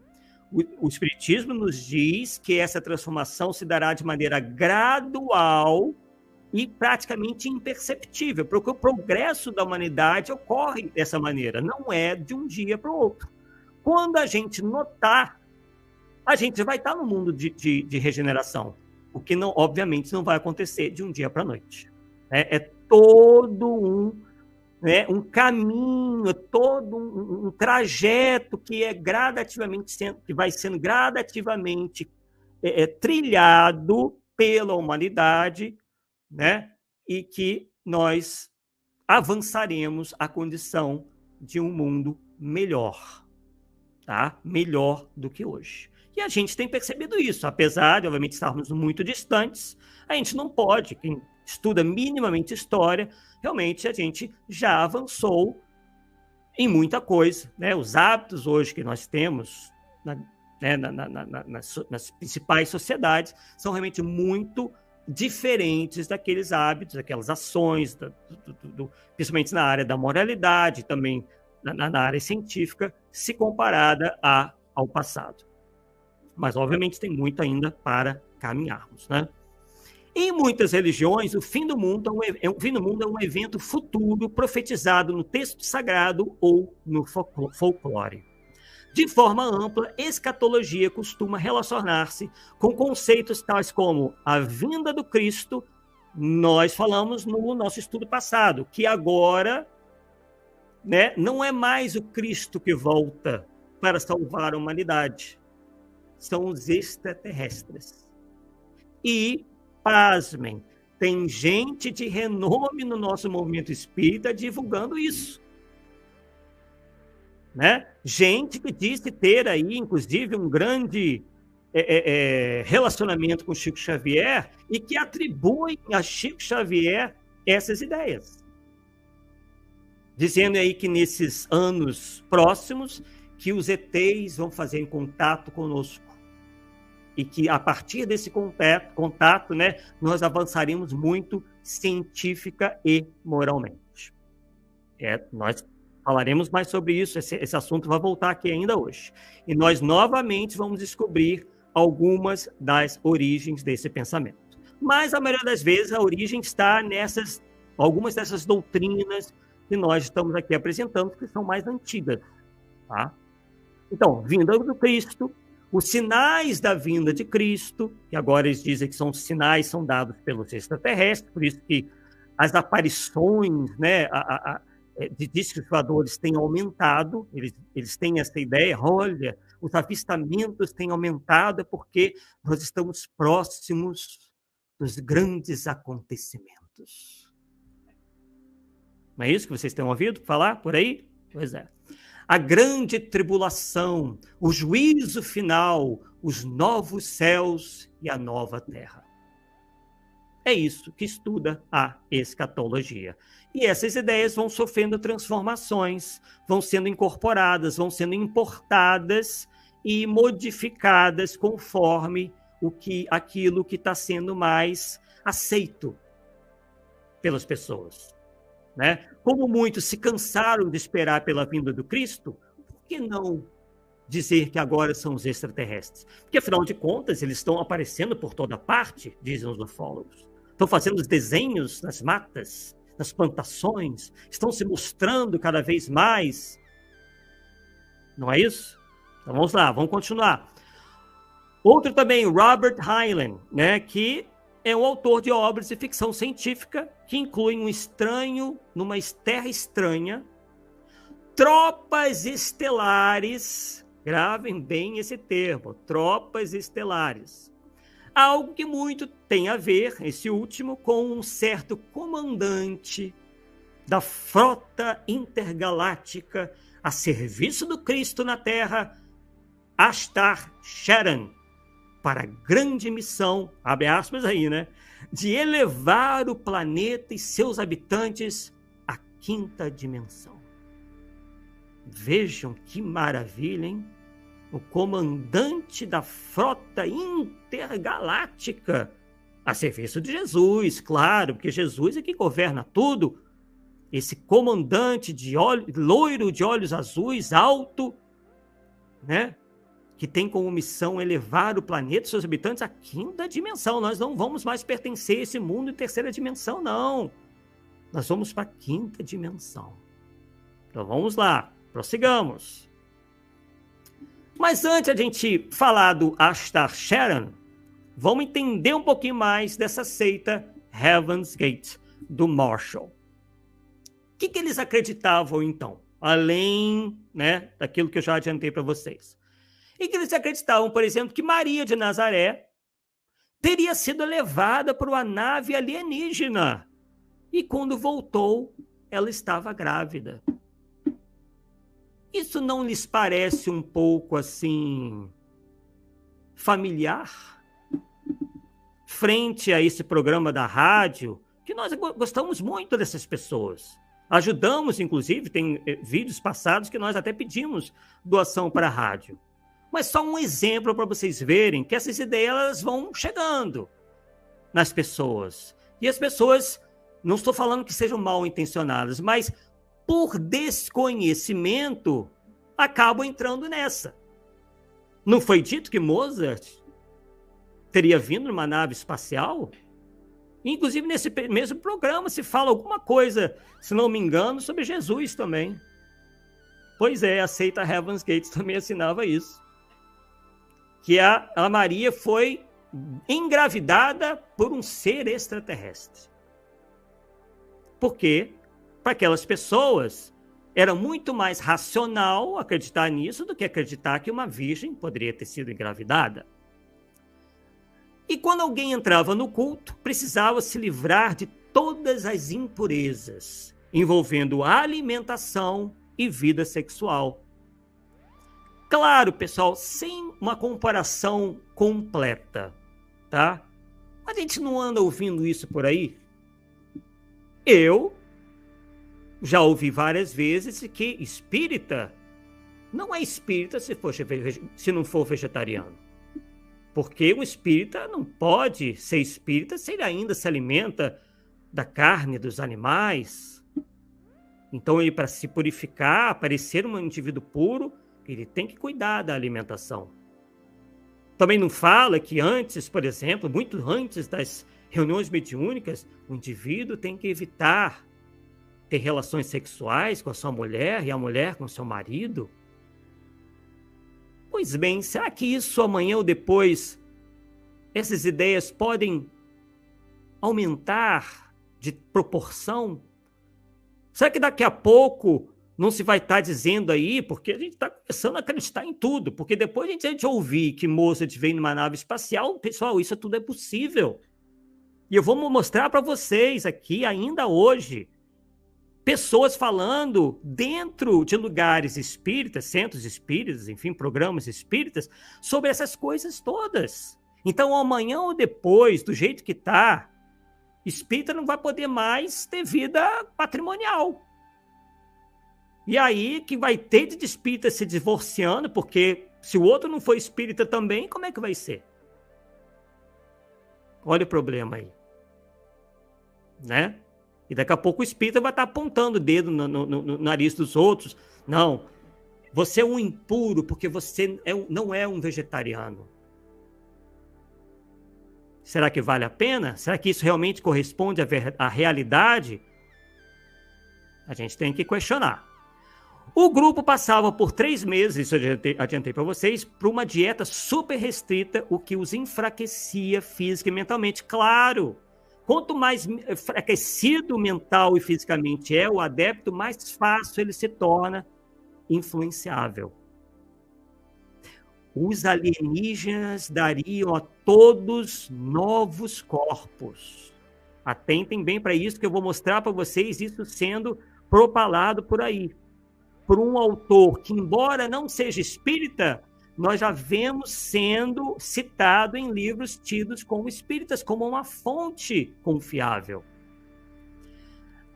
O Espiritismo nos diz que essa transformação se dará de maneira gradual e praticamente imperceptível, porque o progresso da humanidade ocorre dessa maneira, não é de um dia para o outro. Quando a gente notar, a gente vai estar no mundo de regeneração, o que, não, obviamente, não vai acontecer de um dia para a noite. É todo um caminho, todo um trajeto que é gradativamente que vai sendo gradativamente trilhado pela humanidade, né? E que nós avançaremos à condição de um mundo melhor, tá? Melhor do que hoje. E a gente tem percebido isso, apesar de, obviamente, estarmos muito distantes, a gente não pode, quem estuda minimamente história, realmente a gente já avançou em muita coisa, né? Os hábitos hoje que nós temos nas principais sociedades são realmente muito diferentes daqueles hábitos, daquelas ações, principalmente na área da moralidade, também na área científica, se comparada ao passado. Mas, obviamente, tem muito ainda para caminharmos, né? Em muitas religiões, o fim do mundo é um evento futuro profetizado no texto sagrado ou no folclore. De forma ampla, escatologia costuma relacionar-se com conceitos tais como a vinda do Cristo. Nós falamos no nosso estudo passado que agora, né, não é mais o Cristo que volta para salvar a humanidade, são os extraterrestres. E, pasmem, tem gente de renome no nosso movimento espírita divulgando isso. Né? Gente que disse ter aí, inclusive, um grande relacionamento com Chico Xavier e que atribuem a Chico Xavier essas ideias. Dizendo aí que nesses anos próximos que os ETs vão fazer contato conosco. E que a partir desse contato, né, nós avançaremos muito científica e moralmente. Nós falaremos mais sobre isso, esse assunto vai voltar aqui ainda hoje. E nós novamente vamos descobrir algumas das origens desse pensamento. Mas a maioria das vezes a origem está algumas dessas doutrinas que nós estamos aqui apresentando, que são mais antigas. Tá? Então, vinda do Cristo, os sinais da vinda de Cristo, que agora eles dizem que são sinais, são dados pelos extraterrestres, por isso que as aparições, né, de discos voadores têm aumentado, eles têm essa ideia, olha, os avistamentos têm aumentado porque nós estamos próximos dos grandes acontecimentos. Não é isso que vocês têm ouvido falar por aí? Pois é. A grande tribulação, o juízo final, os novos céus e a nova terra. É isso que estuda a escatologia. E essas ideias vão sofrendo transformações, vão sendo incorporadas, vão sendo importadas e modificadas conforme aquilo que está sendo mais aceito pelas pessoas. Né? Como muitos se cansaram de esperar pela vinda do Cristo, por que não dizer que agora são os extraterrestres? Porque, afinal de contas, eles estão aparecendo por toda parte, dizem os ufólogos. Estão fazendo os desenhos nas matas, nas plantações, estão se mostrando cada vez mais. Não é isso? Então vamos lá, vamos continuar. Outro também, Robert Heinlein, né, que é um autor de obras de ficção científica que incluem um estranho numa terra estranha, tropas estelares, gravem bem esse termo, tropas estelares. Algo que muito tem a ver, esse último, com um certo comandante da frota intergaláctica a serviço do Cristo na Terra, Ashtar Sharan, para a grande missão, abre aspas aí, né, de elevar o planeta e seus habitantes à quinta dimensão. Vejam que maravilha, hein? O comandante da frota intergaláctica a serviço de Jesus, claro, porque Jesus é que governa tudo. Esse comandante loiro de olhos azuis, alto, né? Que tem como missão elevar o planeta e seus habitantes à quinta dimensão. Nós não vamos mais pertencer a esse mundo em terceira dimensão, não. Nós vamos para a quinta dimensão. Então vamos lá, prossigamos. Mas antes de a gente falar do Ashtar Sharan, vamos entender um pouquinho mais dessa seita Heaven's Gate, do Marshall. O que eles acreditavam, então? Além, né, daquilo que eu já adiantei para vocês. E que eles acreditavam, por exemplo, que Maria de Nazaré teria sido levada por uma nave alienígena. E quando voltou, ela estava grávida. Isso não lhes parece um pouco, assim, familiar? Frente a esse programa da rádio, que nós gostamos muito dessas pessoas. Ajudamos, inclusive, tem vídeos passados que nós até pedimos doação para a rádio. Mas só um exemplo para vocês verem que essas ideias elas vão chegando nas pessoas. E as pessoas, não estou falando que sejam mal intencionadas, mas por desconhecimento, acabam entrando nessa. Não foi dito que Mozart teria vindo numa nave espacial? Inclusive, nesse mesmo programa se fala alguma coisa, se não me engano, sobre Jesus também. Pois é, a seita Heaven's Gates também assinava isso. Que a Maria foi engravidada por um ser extraterrestre. Por quê? Para aquelas pessoas Era muito mais racional acreditar nisso do que acreditar que uma virgem poderia ter sido engravidada. E quando alguém entrava no culto, precisava se livrar de todas as impurezas envolvendo alimentação e vida sexual. Claro, pessoal, sem uma comparação completa, tá? A gente não anda ouvindo isso por aí? Eu já ouvi várias vezes que espírita não é espírita se não for vegetariano. Porque o espírita não pode ser espírita se ele ainda se alimenta da carne dos animais. Então, ele, para se purificar, para ser um indivíduo puro, ele tem que cuidar da alimentação. Também não fala que antes, por exemplo, muito antes das reuniões mediúnicas, o indivíduo tem que evitar ter relações sexuais com a sua mulher e a mulher com o seu marido? Pois bem, será que isso amanhã ou depois, essas ideias podem aumentar de proporção? Será que daqui a pouco não se vai estar dizendo aí, porque a gente está começando a acreditar em tudo, porque depois a gente ouvir que Mozart veio numa nave espacial, pessoal, isso tudo é possível. E eu vou mostrar para vocês aqui, ainda hoje, pessoas falando dentro de lugares espíritas, centros espíritas, enfim, programas espíritas, sobre essas coisas todas. Então, amanhã ou depois, do jeito que está, espírita não vai poder mais ter vida patrimonial. E aí que vai ter de espírita se divorciando, porque se o outro não for espírita também, como é que vai ser? Olha o problema aí. Né? E daqui a pouco o espírita vai estar apontando o dedo no nariz dos outros. Não, você é um impuro porque você não é um vegetariano. Será que vale a pena? Será que isso realmente corresponde à realidade? A gente tem que questionar. O grupo passava por 3 meses, isso eu adiantei para vocês, por uma dieta super restrita, o que os enfraquecia física e mentalmente. Claro, quanto mais enfraquecido mental e fisicamente é o adepto, mais fácil ele se torna influenciável. Os alienígenas dariam a todos novos corpos. Atentem bem para isso, que eu vou mostrar para vocês isso sendo propalado por aí. Por um autor que, embora não seja espírita, nós já vemos sendo citado em livros tidos como espíritas, como uma fonte confiável.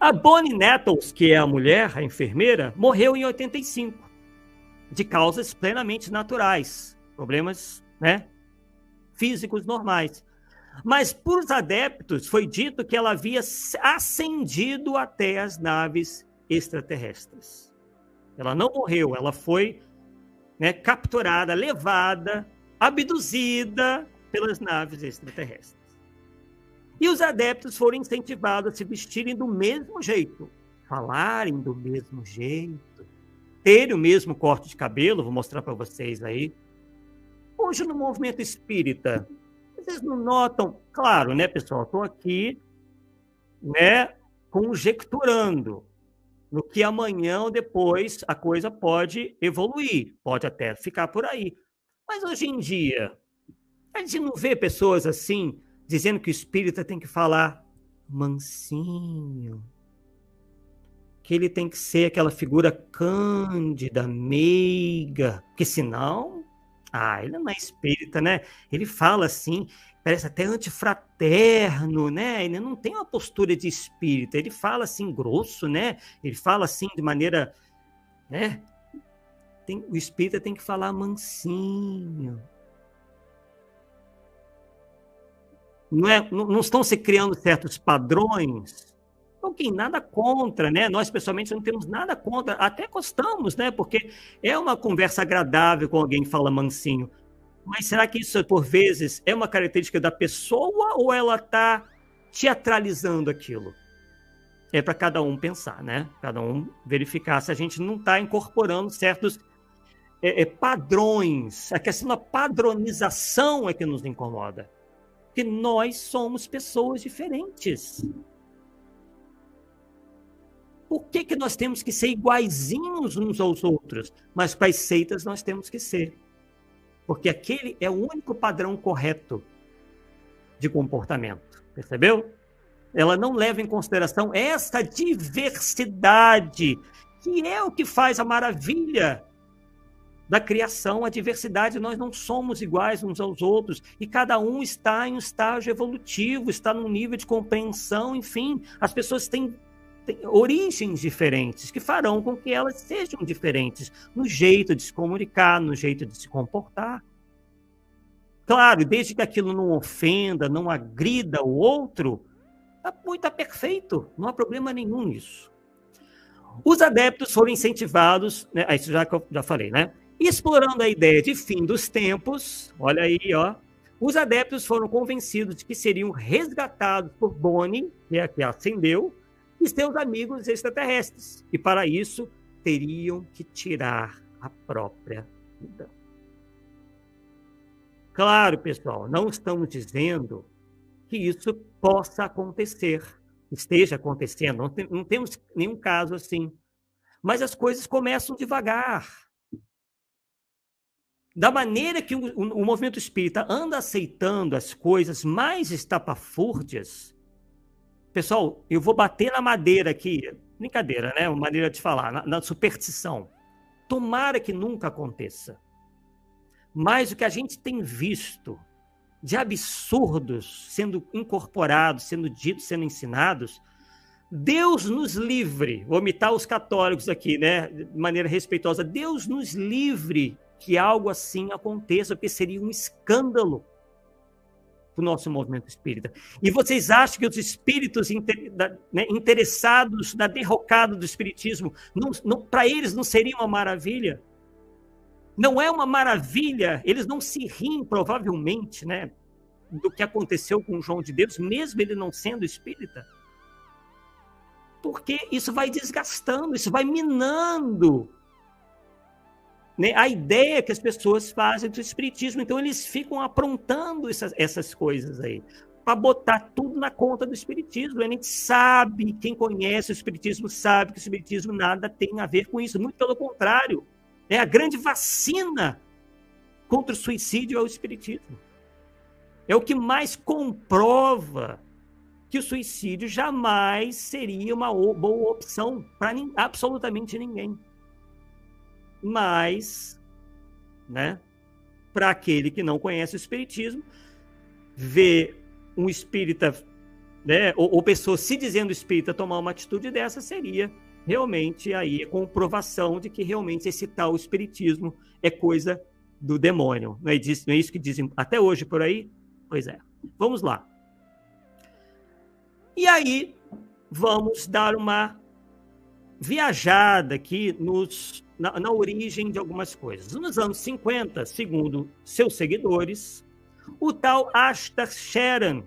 A Bonnie Nettles, que é a mulher, a enfermeira, morreu em 85, de causas plenamente naturais, problemas, né, físicos normais. Mas, por os adeptos, foi dito que ela havia ascendido até as naves extraterrestres. Ela não morreu, ela foi, né, capturada, levada, abduzida pelas naves extraterrestres. E os adeptos foram incentivados a se vestirem do mesmo jeito, falarem do mesmo jeito, terem o mesmo corte de cabelo, vou mostrar para vocês aí. Hoje, no movimento espírita, vocês não notam? Claro, né, pessoal? Estou aqui, né, conjecturando no que amanhã ou depois a coisa pode evoluir, pode até ficar por aí. Mas hoje em dia, a gente não vê pessoas assim, dizendo que o espírita tem que falar mansinho, que ele tem que ser aquela figura cândida, meiga, porque senão, ele não é espírita, né? Ele fala assim, parece até antifraterno, né? Ele não tem uma postura de espírita, ele fala assim grosso, né? Ele fala assim de maneira, né? O espírita tem que falar mansinho. Não estão se criando certos padrões? Não tem nada contra, né? Nós, pessoalmente, não temos nada contra, até gostamos, né? Porque é uma conversa agradável com alguém que fala mansinho. Mas será que isso, por vezes, é uma característica da pessoa ou ela está teatralizando aquilo? É para cada um pensar, né? Cada um verificar se a gente não está incorporando certos padrões. A questão da padronização é que nos incomoda. Porque nós somos pessoas diferentes. Por que nós temos que ser iguaizinhos uns aos outros? Mas para as seitas nós temos que ser. Porque aquele é o único padrão correto de comportamento. Percebeu? Ela não leva em consideração essa diversidade, que é o que faz a maravilha da criação. A diversidade, nós não somos iguais uns aos outros, e cada um está em um estágio evolutivo, está num nível de compreensão, enfim, as pessoas têm origens diferentes, que farão com que elas sejam diferentes no jeito de se comunicar, no jeito de se comportar. Claro, desde que aquilo não ofenda, não agrida o outro, está perfeito, não há problema nenhum nisso. Os adeptos foram incentivados, né, isso já falei, né? Explorando a ideia de fim dos tempos, olha aí, ó, os adeptos foram convencidos de que seriam resgatados por Bonnie, que é a que ascendeu, e seus amigos extraterrestres, e para isso teriam que tirar a própria vida. Claro, pessoal, não estamos dizendo que isso possa acontecer, esteja acontecendo, não temos nenhum caso assim, mas as coisas começam devagar. Da maneira que o movimento espírita anda aceitando as coisas mais estapafúrdias, pessoal, eu vou bater na madeira aqui, brincadeira, né? Uma maneira de falar, na superstição. Tomara que nunca aconteça. Mas o que a gente tem visto de absurdos sendo incorporados, sendo ditos, sendo ensinados, Deus nos livre, vou imitar os católicos aqui, né? De maneira respeitosa, Deus nos livre que algo assim aconteça, porque seria um escândalo para o nosso movimento espírita. E vocês acham que os espíritos interessados na derrocada do espiritismo, para eles não seria uma maravilha? Não é uma maravilha, eles não se riem, provavelmente, né, do que aconteceu com João de Deus, mesmo ele não sendo espírita? Porque isso vai desgastando, isso vai minando, né, a ideia que as pessoas fazem do espiritismo. Então eles ficam aprontando essas coisas aí, para botar tudo na conta do espiritismo. A gente sabe, quem conhece o espiritismo sabe que o espiritismo nada tem a ver com isso, muito pelo contrário. É a grande vacina contra o suicídio é o espiritismo. É o que mais comprova que o suicídio jamais seria uma boa opção para absolutamente ninguém. Mas, né, para aquele que não conhece o espiritismo, ver um espírita, né, ou pessoa se dizendo espírita tomar uma atitude dessa seria realmente aí a comprovação de que realmente esse tal espiritismo é coisa do demônio. Não é isso que dizem até hoje por aí? Pois é. Vamos lá. E aí, vamos dar uma viajada aqui na origem de algumas coisas. Nos anos 50, segundo seus seguidores, o tal Ashtar Sheran,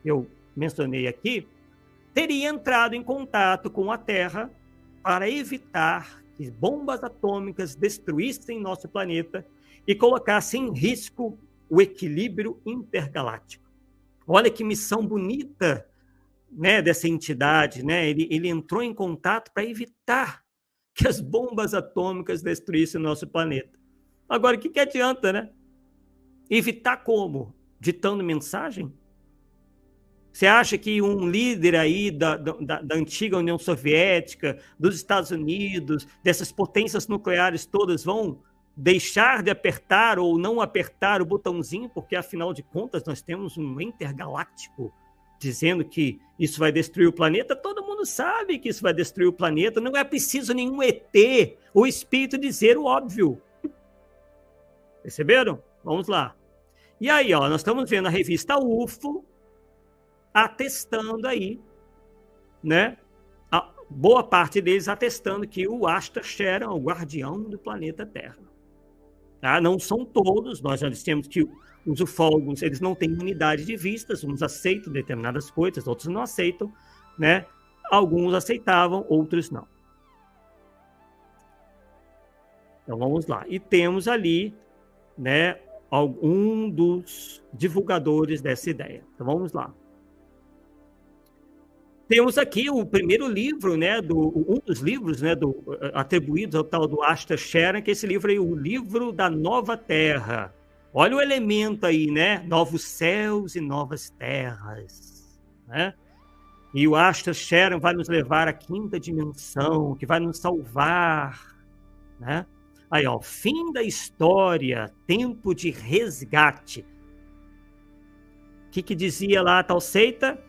que eu mencionei aqui, teria entrado em contato com a Terra para evitar que bombas atômicas destruíssem nosso planeta e colocassem em risco o equilíbrio intergaláctico. Olha que missão bonita, né, dessa entidade, né? Ele entrou em contato para evitar que as bombas atômicas destruíssem o nosso planeta. Agora, o que adianta, né? Evitar como? Ditando mensagem? Você acha que um líder aí da antiga União Soviética, dos Estados Unidos, dessas potências nucleares todas vão deixar de apertar ou não apertar o botãozinho, porque afinal de contas nós temos um intergaláctico dizendo que isso vai destruir o planeta? Todo mundo sabe que isso vai destruir o planeta, não é preciso nenhum ET ou espírito dizer o óbvio. Perceberam? Vamos lá. E aí, ó, nós estamos vendo a revista UFO atestando aí, né? A boa parte deles atestando que o Ashtar Sheran é o guardião do planeta Terra. Tá? Não são todos, nós já dissemos que os ufólogos, eles não têm unidade de vistas, uns aceitam determinadas coisas, outros não aceitam, né? Alguns aceitavam, outros não. Então vamos lá. E temos ali, né, algum dos divulgadores dessa ideia. Então vamos lá. Temos aqui o primeiro livro, né, um dos livros, né, atribuídos ao tal do Asta Sharon, que é esse livro aí, o Livro da Nova Terra. Olha o elemento aí, né? Novos céus e novas terras, né? E o Asta Sharon vai nos levar à quinta dimensão, que vai nos salvar, né? Aí, ó, fim da história, tempo de resgate. O que dizia lá a tal seita?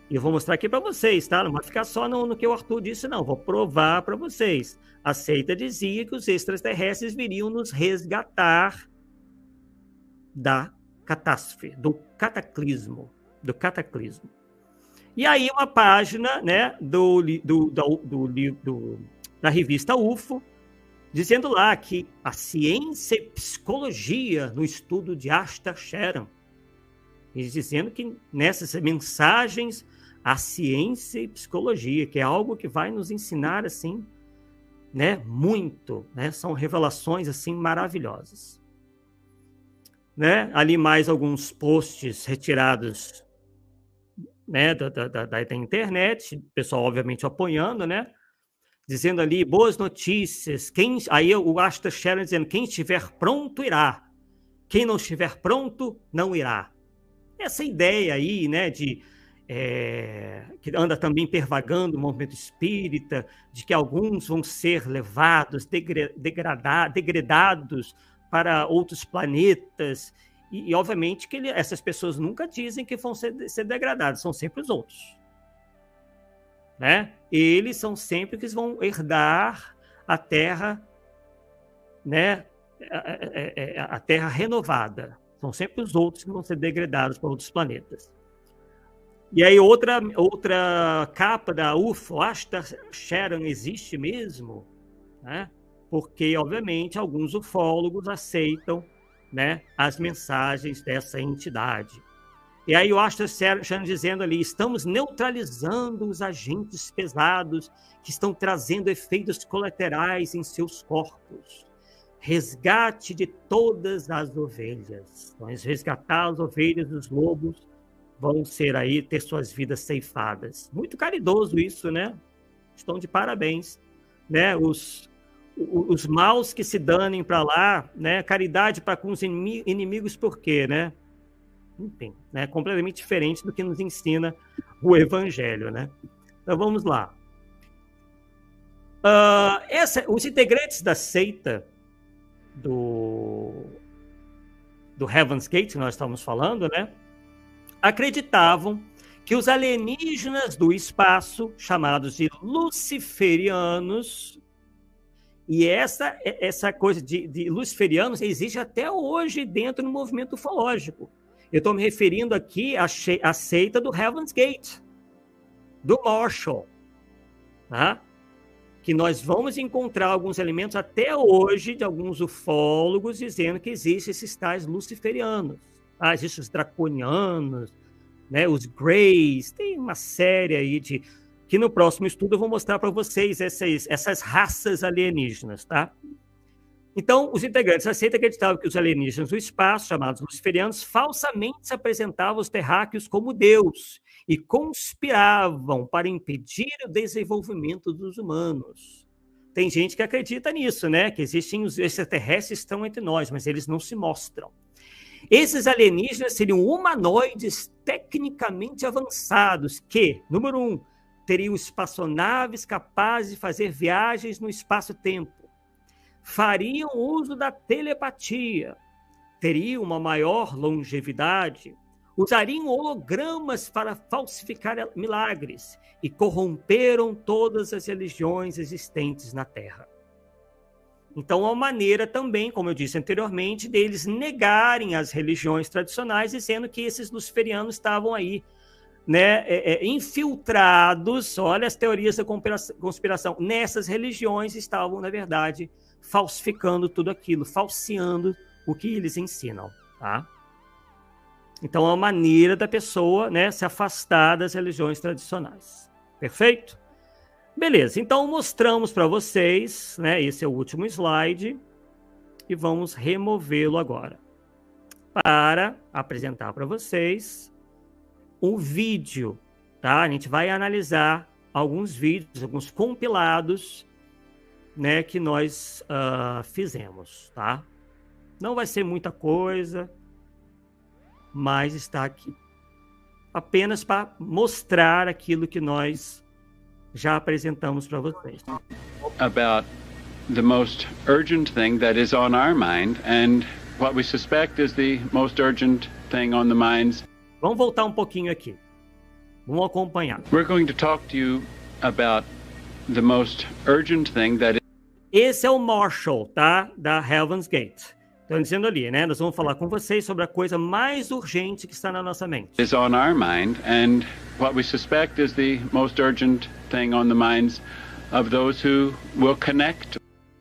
E eu vou mostrar aqui para vocês, tá? Não vai ficar só no que o Arthur disse, não. Vou provar para vocês. A seita dizia que os extraterrestres viriam nos resgatar da catástrofe, do cataclismo. E aí uma página, né, da revista UFO, dizendo lá que a ciência e psicologia no estudo de Asta Sharon, eles dizendo que nessas mensagens a ciência e psicologia, que é algo que vai nos ensinar assim, né, muito, né? São revelações assim maravilhosas, né? Ali mais alguns posts retirados, né, da internet, o pessoal obviamente apoiando, né? Dizendo ali boas notícias. Aí o Asta Sharon dizendo: quem estiver pronto irá, quem não estiver pronto não irá. Essa ideia aí, né, que anda também pervagando o movimento espírita, de que alguns vão ser levados, degradados para outros planetas, e obviamente que essas pessoas nunca dizem que vão ser degradados, são sempre os outros, né? Eles são sempre que vão herdar a Terra, né? A Terra renovada. São sempre os outros que vão ser degradados para outros planetas. E aí outra capa da UFO, Asta Sharon existe mesmo, né? Porque, obviamente, alguns ufólogos aceitam, né, as mensagens dessa entidade. E aí o Asta Sharon dizendo ali: estamos neutralizando os agentes pesados que estão trazendo efeitos colaterais em seus corpos. Resgate de todas as ovelhas. Vamos resgatar as ovelhas dos lobos, vão ter suas vidas ceifadas. Muito caridoso isso, né? Estão de parabéns, né? Os maus que se danem para lá, né? Caridade para com os inimigos, por quê, né? Enfim, né? Completamente diferente do que nos ensina o Evangelho, né? Então vamos lá. Os integrantes da seita do Heaven's Gate, que nós estamos falando, né, acreditavam que os alienígenas do espaço, chamados de luciferianos, e essa coisa de luciferianos existe até hoje dentro do movimento ufológico. Eu estou me referindo aqui à seita do Heaven's Gate, do Marshall, tá? Que nós vamos encontrar alguns elementos até hoje de alguns ufólogos dizendo que existem esses tais luciferianos. Existem os draconianos, né, os Greys, tem uma série aí que no próximo estudo eu vou mostrar para vocês essas raças alienígenas, tá? Então, os integrantes da seita acreditavam que os alienígenas do espaço, chamados luciferianos, falsamente se apresentavam aos terráqueos como Deus e conspiravam para impedir o desenvolvimento dos humanos. Tem gente que acredita nisso, né? Que existem os extraterrestres que estão entre nós, mas eles não se mostram. Esses alienígenas seriam humanoides tecnicamente avançados que, número 1, teriam espaçonaves capazes de fazer viagens no espaço-tempo, fariam uso da telepatia, teriam uma maior longevidade, usariam hologramas para falsificar milagres e corromperam todas as religiões existentes na Terra. Então, uma maneira também, como eu disse anteriormente, deles negarem as religiões tradicionais, dizendo que esses luciferianos estavam aí, né, infiltrados, olha as teorias da conspiração, nessas religiões estavam, na verdade, falsificando tudo aquilo, falseando o que eles ensinam, tá? Então, é uma maneira da pessoa, né, se afastar das religiões tradicionais. Perfeito? Beleza, então mostramos para vocês, né, esse é o último slide, e vamos removê-lo agora, para apresentar para vocês um vídeo tá? A gente vai analisar alguns vídeos, alguns compilados, né, que nós fizemos, tá? Não vai ser muita coisa, mas está aqui apenas para mostrar aquilo que nós já apresentamos para vocês. About the most urgent thing that is on our mind and what we suspect is the most urgent thing on the minds. Vamos voltar um pouquinho aqui. Vamos acompanhar. We're going to talk to you about the most urgent thing that Esse é o Marshall, tá? Da Heaven's Gate. Estão dizendo ali, né? Nós vamos falar com vocês sobre a coisa mais urgente que está na nossa mente. is on our mind and what we suspect is the most urgent thing on the minds of those who will connect.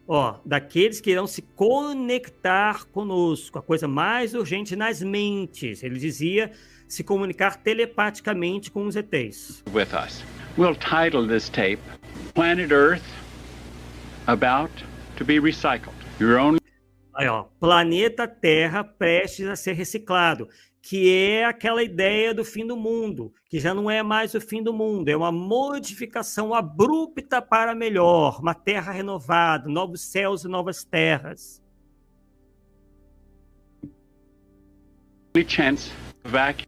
Ó, daqueles que irão se conectar conosco, a coisa mais urgente nas mentes. Ele dizia se comunicar telepaticamente com os ETs. With us. We'll title this tape Planet Earth About to be Recycled. Your own. Aí, ó, planeta Terra prestes a ser reciclado, que é aquela ideia do fim do mundo, que já não é mais o fim do mundo, é uma modificação abrupta para melhor, uma terra renovada, novos céus e novas terras. Chance vacuum.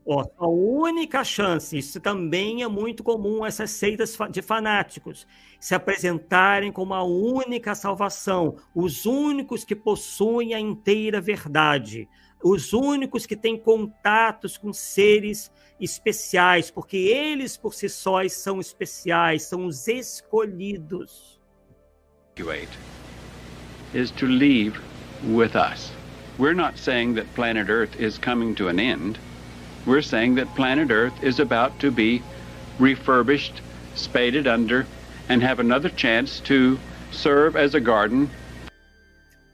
Ó, a única chance, isso também é muito comum, essas seitas de fanáticos se apresentarem como a única salvação, os únicos que possuem a inteira verdade, os únicos que têm contatos com seres especiais, porque eles por si sós são especiais, são os escolhidos. Is to leave with us. We're not saying that planet Earth is coming to an end. We're saying that planet Earth is about to be refurbished, spaded under, and have another chance to serve as a garden.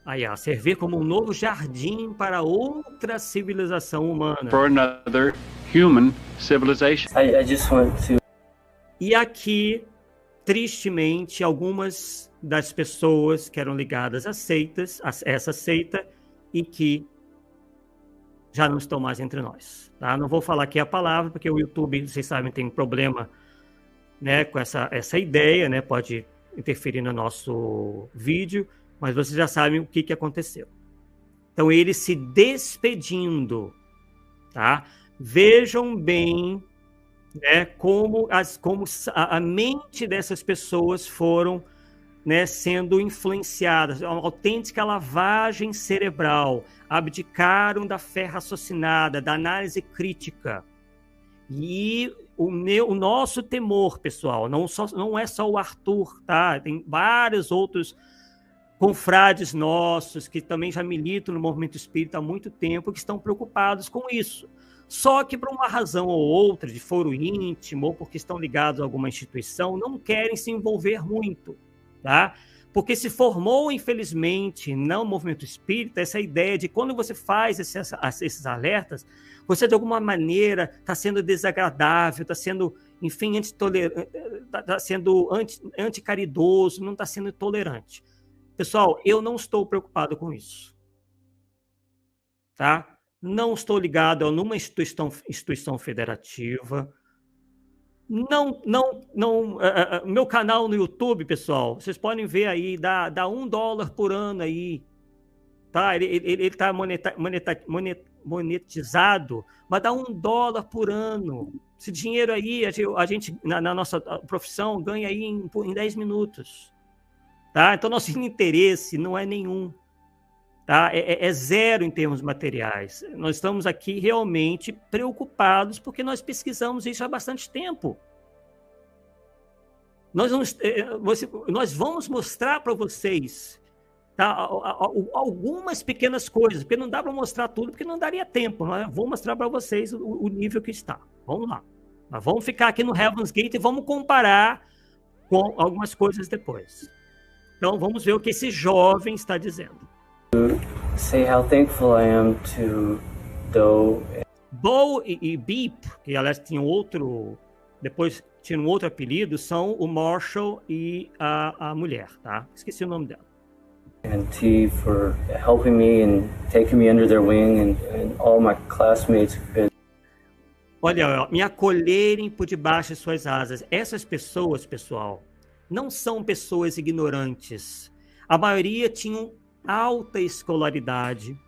Aí, ó, servir como um novo jardim para outra civilização humana. For another human civilization. I just want to... E aqui, tristemente, algumas das pessoas que eram ligadas a seitas, a essa seita, e que já não estão mais entre nós. Tá? Não vou falar aqui a palavra, porque o YouTube, vocês sabem, tem um problema, né, com essa ideia, né, pode interferir no nosso vídeo, mas vocês já sabem o que aconteceu. Então, ele se despedindo, tá? Vejam bem, né, como a mente dessas pessoas foram, né, sendo influenciadas, uma autêntica lavagem cerebral, abdicaram da fé raciocinada, da análise crítica. E o nosso temor, pessoal, não é só o Arthur, tá? Tem vários outros confrades nossos que também já militam no movimento espírita há muito tempo, que estão preocupados com isso. Só que por uma razão ou outra, de foro íntimo, ou porque estão ligados a alguma instituição, não querem se envolver muito. Tá? Porque se formou, infelizmente, no movimento espírita, essa ideia de quando você faz esses alertas, você de alguma maneira está sendo desagradável, está sendo, enfim, está sendo anticaridoso, não está sendo tolerante. Pessoal, eu não estou preocupado com isso. Tá? Não estou ligado a nenhuma instituição federativa. Meu canal no YouTube, pessoal, vocês podem ver aí, dá $1 por ano aí, tá? Ele está monetizado, mas dá $1 por ano. Esse dinheiro aí, a gente na nossa profissão, ganha aí em 10 minutos, tá? Então, nosso interesse não é nenhum, tá? É zero em termos materiais. Nós estamos aqui realmente preocupados porque nós pesquisamos isso há bastante tempo. Nós vamos mostrar para vocês, tá, algumas pequenas coisas, porque não dá para mostrar tudo, porque não daria tempo. Mas vou mostrar para vocês o nível que está. Vamos lá. Nós vamos ficar aqui no Heaven's Gate e vamos comparar com algumas coisas depois. Então, vamos ver o que esse jovem está dizendo. Say how thankful I am to Doe. Bo e Beep, que aliás tinham outro... Depois tinha um outro apelido, são o Marshall e a mulher, tá? Esqueci o nome dela. And T for helping me and taking me under their wing, and all my classmates have been. Olha, me acolherem por debaixo de suas asas. Essas pessoas, pessoal, não são pessoas ignorantes. A maioria tinham alta escolaridade,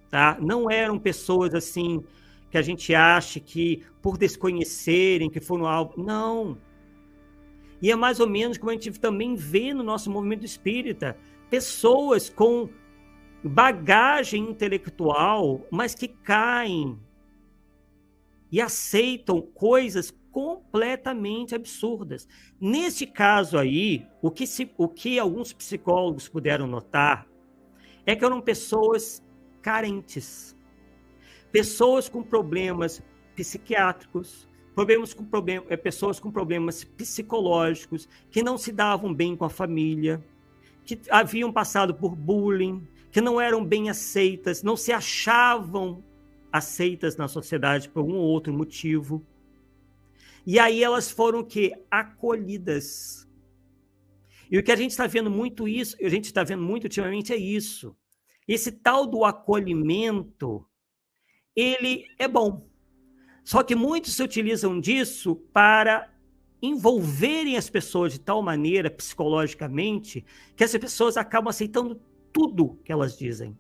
tá? Não eram pessoas assim que a gente acha que por desconhecerem, que foram algo. Não. E é mais ou menos como a gente também vê no nosso movimento espírita, pessoas com bagagem intelectual, mas que caem e aceitam coisas completamente absurdas. Neste caso aí, o que alguns psicólogos puderam notar é que eram pessoas carentes, pessoas com problemas psiquiátricos, pessoas com problemas psicológicos, que não se davam bem com a família, que haviam passado por bullying, que não eram bem aceitas, não se achavam aceitas na sociedade por um ou outro motivo. E aí elas foram o quê? Acolhidas. E o que a gente está vendo muito ultimamente é isso. Esse tal do acolhimento, ele é bom. Só que muitos se utilizam disso para envolverem as pessoas de tal maneira, psicologicamente, que essas pessoas acabam aceitando tudo que elas dizem,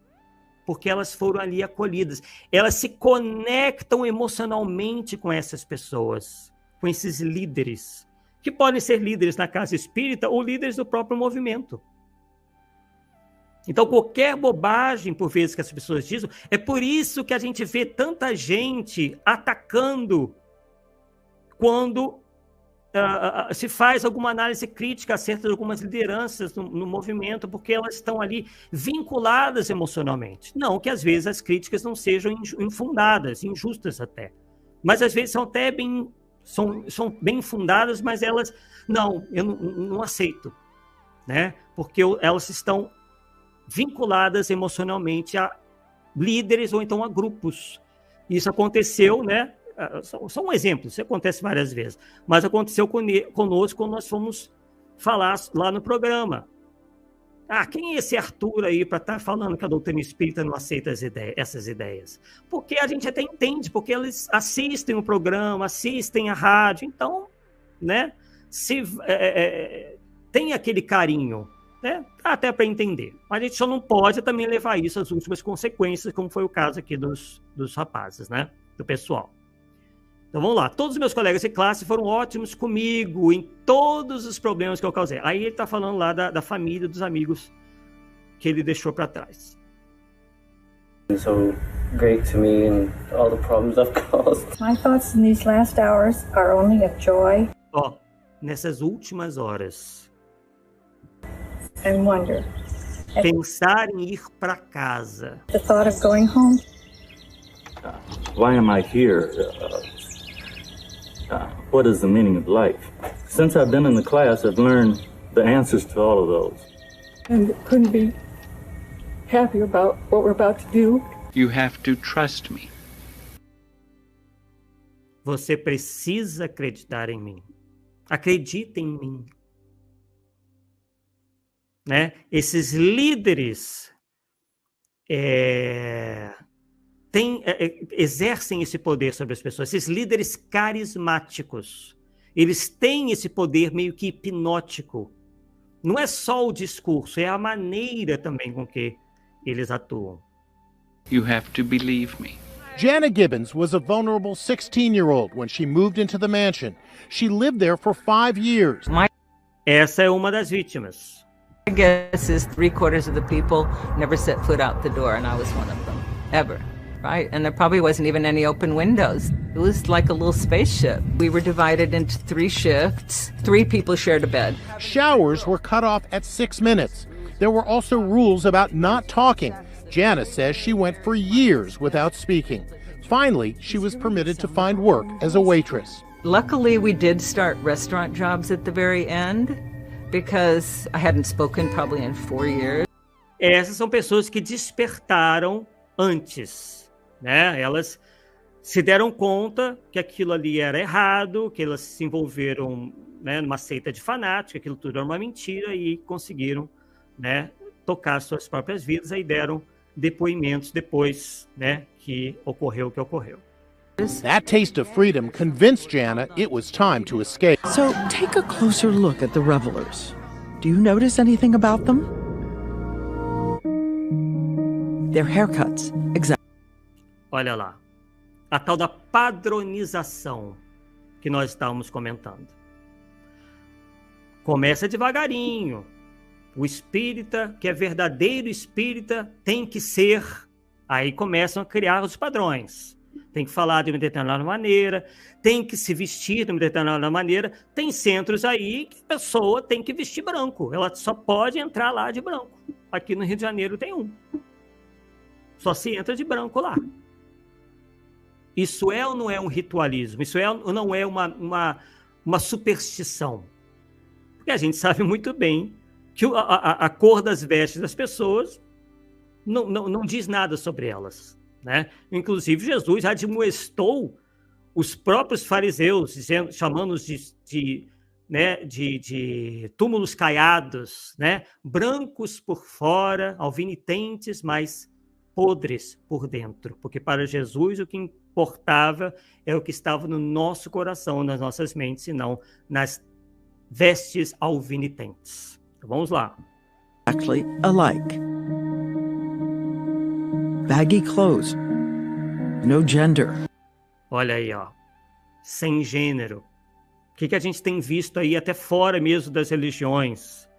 porque elas foram ali acolhidas. Elas se conectam emocionalmente com essas pessoas, com esses líderes, que podem ser líderes na casa espírita ou líderes do próprio movimento. Então, qualquer bobagem, por vezes, que as pessoas dizem, é por isso que a gente vê tanta gente atacando quando se faz alguma análise crítica acerca de algumas lideranças no movimento, porque elas estão ali vinculadas emocionalmente. Não que às vezes as críticas não sejam infundadas, injustas até. Mas às vezes são bem fundadas, mas elas, eu não aceito, né? Porque elas estão vinculadas emocionalmente a líderes ou então a grupos. Isso aconteceu, né? Só um exemplo, isso acontece várias vezes, mas aconteceu conosco quando nós fomos falar lá no programa. Quem é esse Arthur aí para estar falando que a doutrina espírita não aceita essas ideias? Porque a gente até entende, porque eles assistem o programa, assistem a rádio, então, né, tem aquele carinho, né, até para entender. Mas a gente só não pode também levar isso às últimas consequências, como foi o caso aqui dos rapazes, né, do pessoal. Então vamos lá, todos os meus colegas de classe foram ótimos comigo em todos os problemas que eu causei. Aí ele está falando lá da família, dos amigos que ele deixou para trás. So great to me and all the problems I've caused. My thoughts in these last hours are only of joy. Nessas últimas horas. And wonder. Pensar em ir para casa. The thought of going home. Why am I here? What is the meaning of life? Since I've been in the class, I've learned the answers to all of those. And couldn't be happy about what we're about to do. You have to trust me. Você precisa acreditar em mim. Acredita em mim. Né? Esses líderes exercem esse poder sobre as pessoas. Esses líderes carismáticos, eles têm esse poder meio que hipnótico. Não é só o discurso, é a maneira também com que eles atuam. You have to believe me. Jana Gibbons was a vulnerable 16-year-old when she moved into the mansion. She lived there for 5 years. Essa é uma das vítimas. My guess is 3/4 of the people never set foot out the door, and I was one of them, ever. Right? And there probably wasn't even any open windows. It was like a little spaceship. We were divided into 3 shifts. 3 people shared a bed. Showers were cut off at 6 minutes. There were also rules about not talking. Jana says she went for years without speaking. Finally, she was permitted to find work as a waitress. Luckily, we did start restaurant jobs at the very end because I hadn't spoken probably in 4 years. Essas são pessoas que despertaram antes, né? Elas se deram conta que aquilo ali era errado, que elas se envolveram, né, numa seita de fanáticos, que aquilo tudo era uma mentira e conseguiram, né, tocar suas próprias vidas. Aí deram depoimentos depois, né, que ocorreu o que ocorreu. That taste of freedom convinced Jana it was time to escape. So take a closer look at the revelers. Do you notice anything about them? Their haircuts, exactly. Olha lá, a tal da padronização que nós estávamos comentando. Começa devagarinho. O espírita, que é verdadeiro espírita, tem que ser... Aí começam a criar os padrões. Tem que falar de uma determinada maneira, tem que se vestir de uma determinada maneira. Tem centros aí que a pessoa tem que vestir branco. Ela só pode entrar lá de branco. Aqui no Rio de Janeiro tem um. Só se entra de branco lá. Isso é ou não é um ritualismo? Isso é ou não é uma superstição? Porque a gente sabe muito bem que a cor das vestes das pessoas não diz nada sobre elas, né? Inclusive, Jesus admoestou os próprios fariseus, chamando-os de túmulos caiados, né? Brancos por fora, alvinitentes, mas podres por dentro. Porque para Jesus o que importava é o que estava no nosso coração, nas nossas mentes, e não nas vestes alvinitentes. Então, vamos lá. Exactly alike. Baggy clothes. No gender. Olha aí, ó. Sem gênero. O que a gente tem visto aí até fora mesmo das religiões,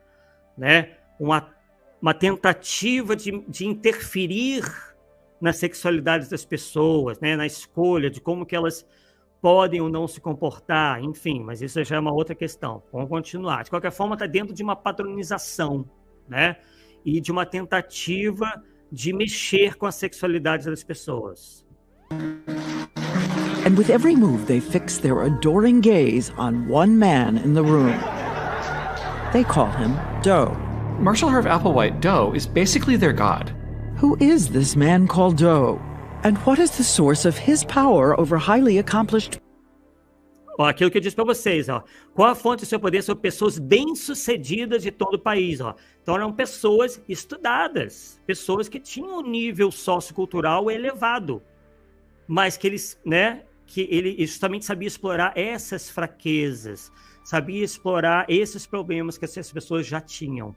né? Uma tentativa de interferir na sexualidade das pessoas, né? Na escolha de como que elas podem ou não se comportar, enfim, mas isso já é uma outra questão. Vamos continuar. De qualquer forma, está dentro de uma padronização, né? E de uma tentativa de mexer com a sexualidade das pessoas. And with every move, they fix their adoring gaze on one man in the room. They call him Doe. Marshall Herb Applewhite, Doe, is basically their god. Who is this man called Doe? And what is the source of his power over highly accomplished... Ó, aquilo que eu disse para vocês, ó. Qual a fonte do seu poder sobre pessoas bem-sucedidas de todo o país, ó? Então eram pessoas estudadas, pessoas que tinham um nível sociocultural elevado, mas que eles, né, que ele justamente sabia explorar essas fraquezas, sabia explorar esses problemas que essas pessoas já tinham,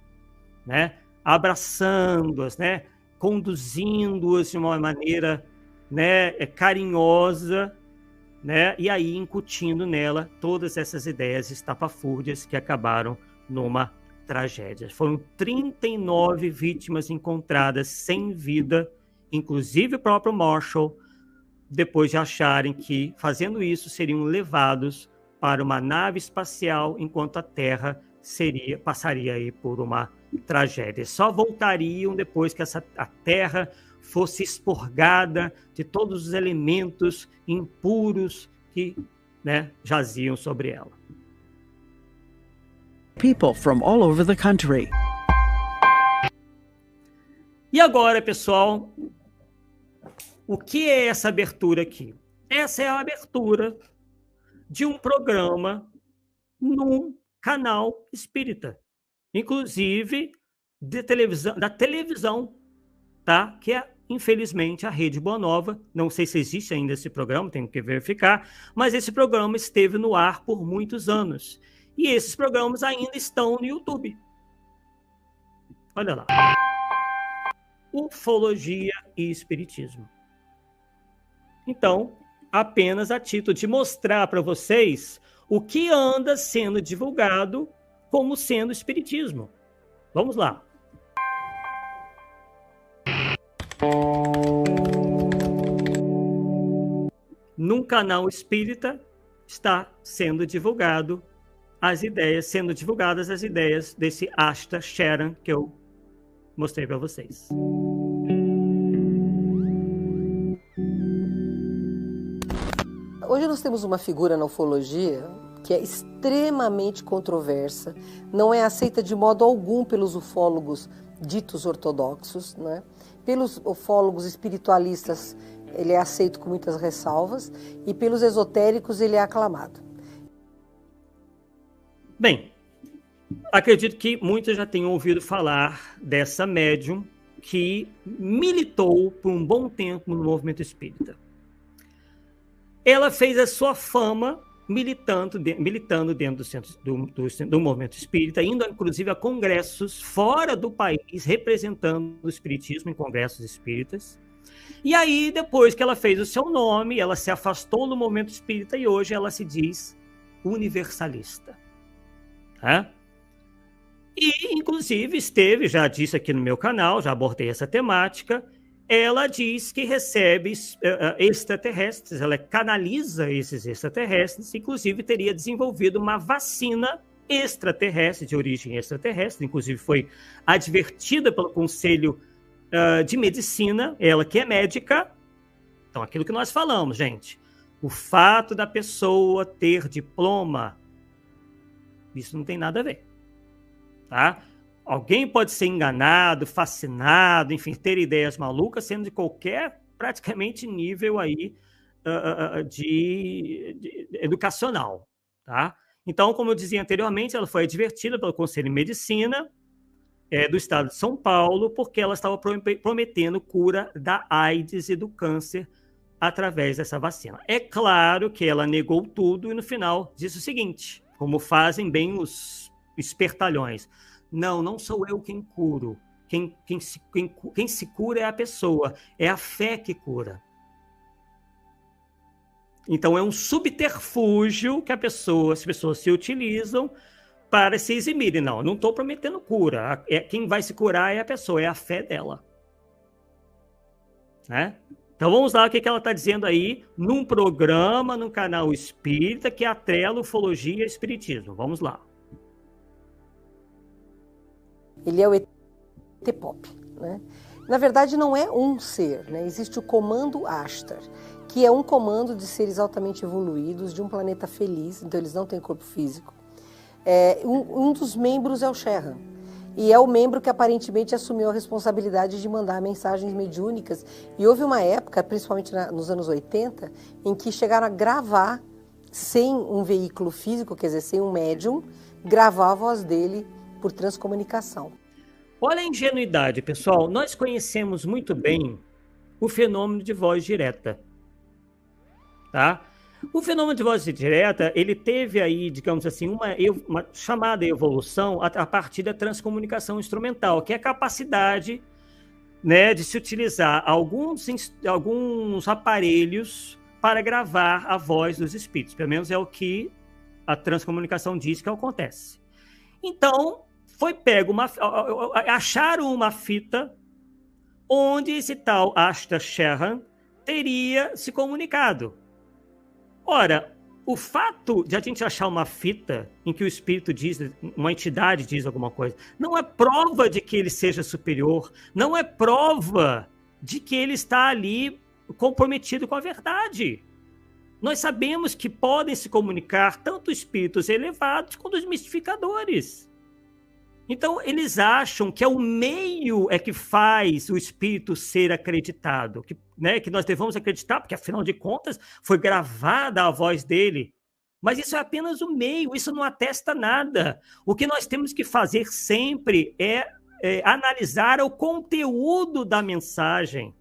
né? Abraçando-as, né? Conduzindo-as de uma maneira, né, carinhosa, né? E aí incutindo nela todas essas ideias estapafúrdias que acabaram numa tragédia. Foram 39 vítimas encontradas sem vida, inclusive o próprio Marshall, depois de acharem que, fazendo isso, seriam levados para uma nave espacial, enquanto a Terra passaria aí por uma tragédia. Só voltariam depois que a Terra fosse expurgada de todos os elementos impuros que, né, jaziam sobre ela. People from all over the country. E agora, pessoal, o que é essa abertura aqui? Essa é a abertura de um programa num canal espírita, inclusive da televisão, tá? Que é, infelizmente, a Rede Boa Nova. Não sei se existe ainda esse programa, tenho que verificar, mas esse programa esteve no ar por muitos anos. E esses programas ainda estão no YouTube. Olha lá. Ufologia e Espiritismo. Então, apenas a título de mostrar para vocês o que anda sendo divulgado como sendo Espiritismo. Vamos lá. Num canal espírita está sendo divulgadas as ideias desse Asta Sharon que eu mostrei para vocês. Hoje nós temos uma figura na ufologia que é extremamente controversa, não é aceita de modo algum pelos ufólogos ditos ortodoxos, né? Pelos ufólogos espiritualistas ele é aceito com muitas ressalvas e pelos esotéricos ele é aclamado. Bem, acredito que muitos já tenham ouvido falar dessa médium que militou por um bom tempo no movimento espírita. ela fez a sua fama militando dentro do centro do movimento espírita, indo inclusive a congressos fora do país, representando o espiritismo em congressos espíritas. E aí, depois que ela fez o seu nome, ela se afastou do movimento espírita e hoje ela se diz universalista. Tá? E, inclusive, já disse aqui no meu canal, já abordei essa temática, ela diz que recebe extraterrestres, ela canaliza esses extraterrestres, inclusive teria desenvolvido uma vacina extraterrestre, de origem extraterrestre, inclusive foi advertida pelo Conselho de Medicina, ela que é médica. Então, aquilo que nós falamos, gente, o fato da pessoa ter diploma, isso não tem nada a ver, tá? Alguém pode ser enganado, fascinado, enfim, ter ideias malucas, sendo de qualquer, praticamente, nível aí de educacional, tá? Então, como eu dizia anteriormente, ela foi advertida pelo Conselho de Medicina do Estado de São Paulo, porque ela estava prometendo cura da AIDS e do câncer através dessa vacina. É claro que ela negou tudo e, no final, disse o seguinte, como fazem bem os espertalhões: não sou eu quem curo. Quem se cura é a pessoa. É a fé que cura. Então, é um subterfúgio que as pessoas se utilizam para se eximirem. Não estou prometendo cura. Quem vai se curar é a pessoa, é a fé dela. Né? Então, vamos lá o que ela está dizendo aí num programa, num canal espírita que atrela ufologia e espiritismo. Vamos lá. Ele é o ET Pop, né? Na verdade, não é um ser, né? Existe o comando Ashtar, que é um comando de seres altamente evoluídos de um planeta feliz, então eles não têm corpo físico. Um dos membros é o Sherran, e é o membro que aparentemente assumiu a responsabilidade de mandar mensagens mediúnicas. E houve uma época, principalmente nos anos 80, em que chegaram a gravar sem um veículo físico, quer dizer, sem um médium, gravar a voz dele por transcomunicação. Olha a ingenuidade, pessoal. Nós conhecemos muito bem o fenômeno de voz direta. Tá? O fenômeno de voz direta, ele teve aí, digamos assim, uma chamada evolução a partir da transcomunicação instrumental, que é a capacidade, né, de se utilizar alguns aparelhos para gravar a voz dos espíritos. Pelo menos é o que a transcomunicação diz que acontece. Então, foi pego acharam uma fita onde esse tal Ashtar Sherran teria se comunicado. Ora, o fato de a gente achar uma fita em que o espírito diz, uma entidade diz alguma coisa, não é prova de que ele seja superior, não é prova de que ele está ali comprometido com a verdade. Nós sabemos que podem se comunicar tanto espíritos elevados quanto os mistificadores. Então, eles acham que é o meio que faz o espírito ser acreditado, que nós devemos acreditar, porque, afinal de contas, foi gravada a voz dele. Mas isso é apenas o meio, isso não atesta nada. O que nós temos que fazer sempre é analisar o conteúdo da mensagem.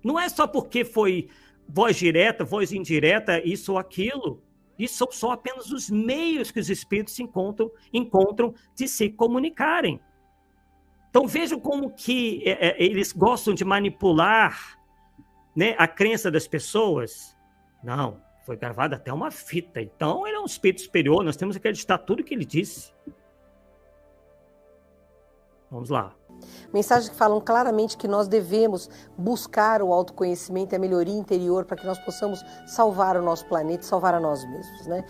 Não é só porque foi voz direta, voz indireta, isso ou aquilo. Isso são só apenas os meios que os espíritos encontram de se comunicarem. Então vejam como que eles gostam de manipular, né, a crença das pessoas. Não, foi gravada até uma fita. Então ele é um espírito superior, nós temos que acreditar tudo que ele disse. Vamos lá. Mensagens que falam claramente que nós devemos buscar o autoconhecimento e a melhoria interior para que nós possamos salvar o nosso planeta e salvar a nós mesmos, né?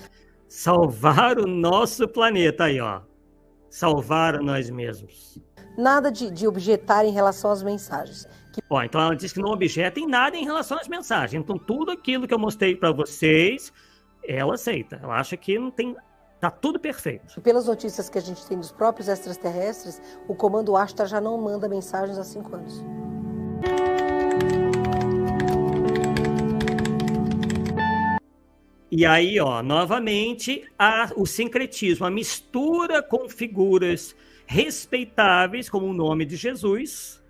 Salvar o nosso planeta, aí, ó. Salvar a nós mesmos. Nada de objetar em relação às mensagens. Ó, então ela diz que não objeta em nada em relação às mensagens. Então tudo aquilo que eu mostrei para vocês, ela aceita. Ela acha que não tem... Tá tudo perfeito. E pelas notícias que a gente tem dos próprios extraterrestres, o comando Ashtar já não manda mensagens há 5 anos. E aí, ó, novamente, o sincretismo, a mistura com figuras respeitáveis, como o nome de Jesus,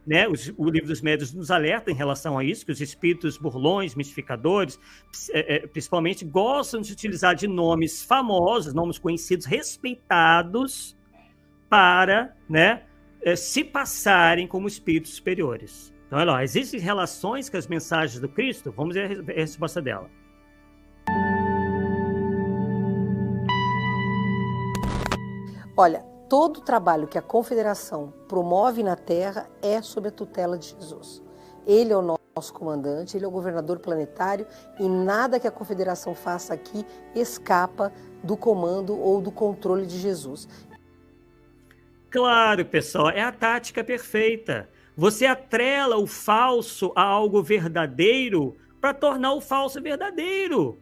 né, o livro dos médiuns nos alerta em relação a isso, que os espíritos burlões, mistificadores, principalmente gostam de utilizar de nomes famosos, nomes conhecidos, respeitados, para, né, se passarem como espíritos superiores. Então, olha lá, existem relações com as mensagens do Cristo? Vamos ver a resposta dela. Olha, todo o trabalho que a Confederação promove na Terra é sob a tutela de Jesus. Ele é o nosso comandante, ele é o governador planetário e nada que a Confederação faça aqui escapa do comando ou do controle de Jesus. Claro, pessoal, é a tática perfeita. Você atrela o falso a algo verdadeiro para tornar o falso verdadeiro.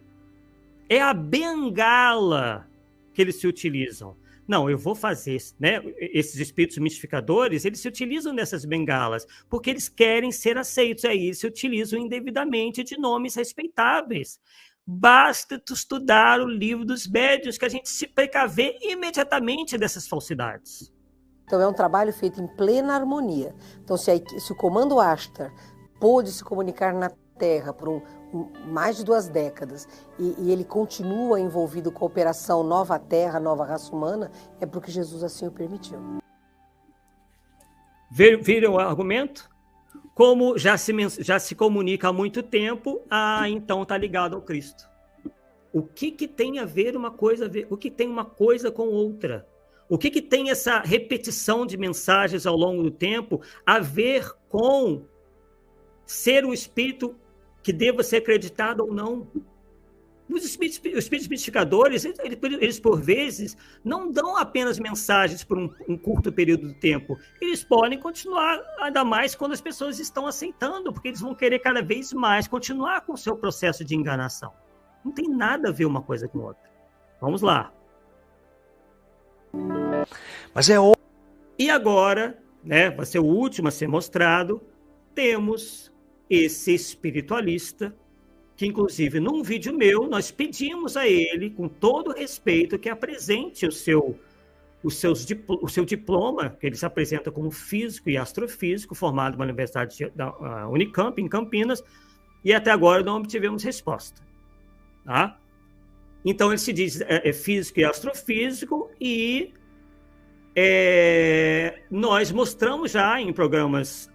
É a bengala que eles se utilizam. Não, eu vou fazer, né? Esses espíritos mistificadores, eles se utilizam dessas bengalas, porque eles querem ser aceitos, aí eles se utilizam indevidamente de nomes respeitáveis. Basta tu estudar o livro dos médiuns, que a gente se precaver imediatamente dessas falsidades. Então é um trabalho feito em plena harmonia. Então se o Comando Ashtar pôde se comunicar na Terra por mais de 2 décadas e ele continua envolvido com a operação Nova Terra, Nova Raça Humana, é porque Jesus assim o permitiu. Viram o argumento? Como já se comunica há muito tempo, então está ligado ao Cristo. O que tem a ver uma coisa, o que tem uma coisa com outra? O que tem essa repetição de mensagens ao longo do tempo a ver com ser um espírito que deva ser acreditado ou não? Os espíritos mistificadores, eles por vezes não dão apenas mensagens por um curto período de tempo. Eles podem continuar, ainda mais quando as pessoas estão aceitando, porque eles vão querer cada vez mais continuar com o seu processo de enganação. Não tem nada a ver uma coisa com outra. Vamos lá. Mas é E agora, né, vai ser o último a ser mostrado, temos esse espiritualista, que inclusive num vídeo meu, nós pedimos a ele, com todo respeito, que apresente o seu diploma, que ele se apresenta como físico e astrofísico, formado na Universidade da Unicamp, em Campinas, e até agora não obtivemos resposta. Tá? Então ele se diz físico e astrofísico, e nós mostramos já em programas,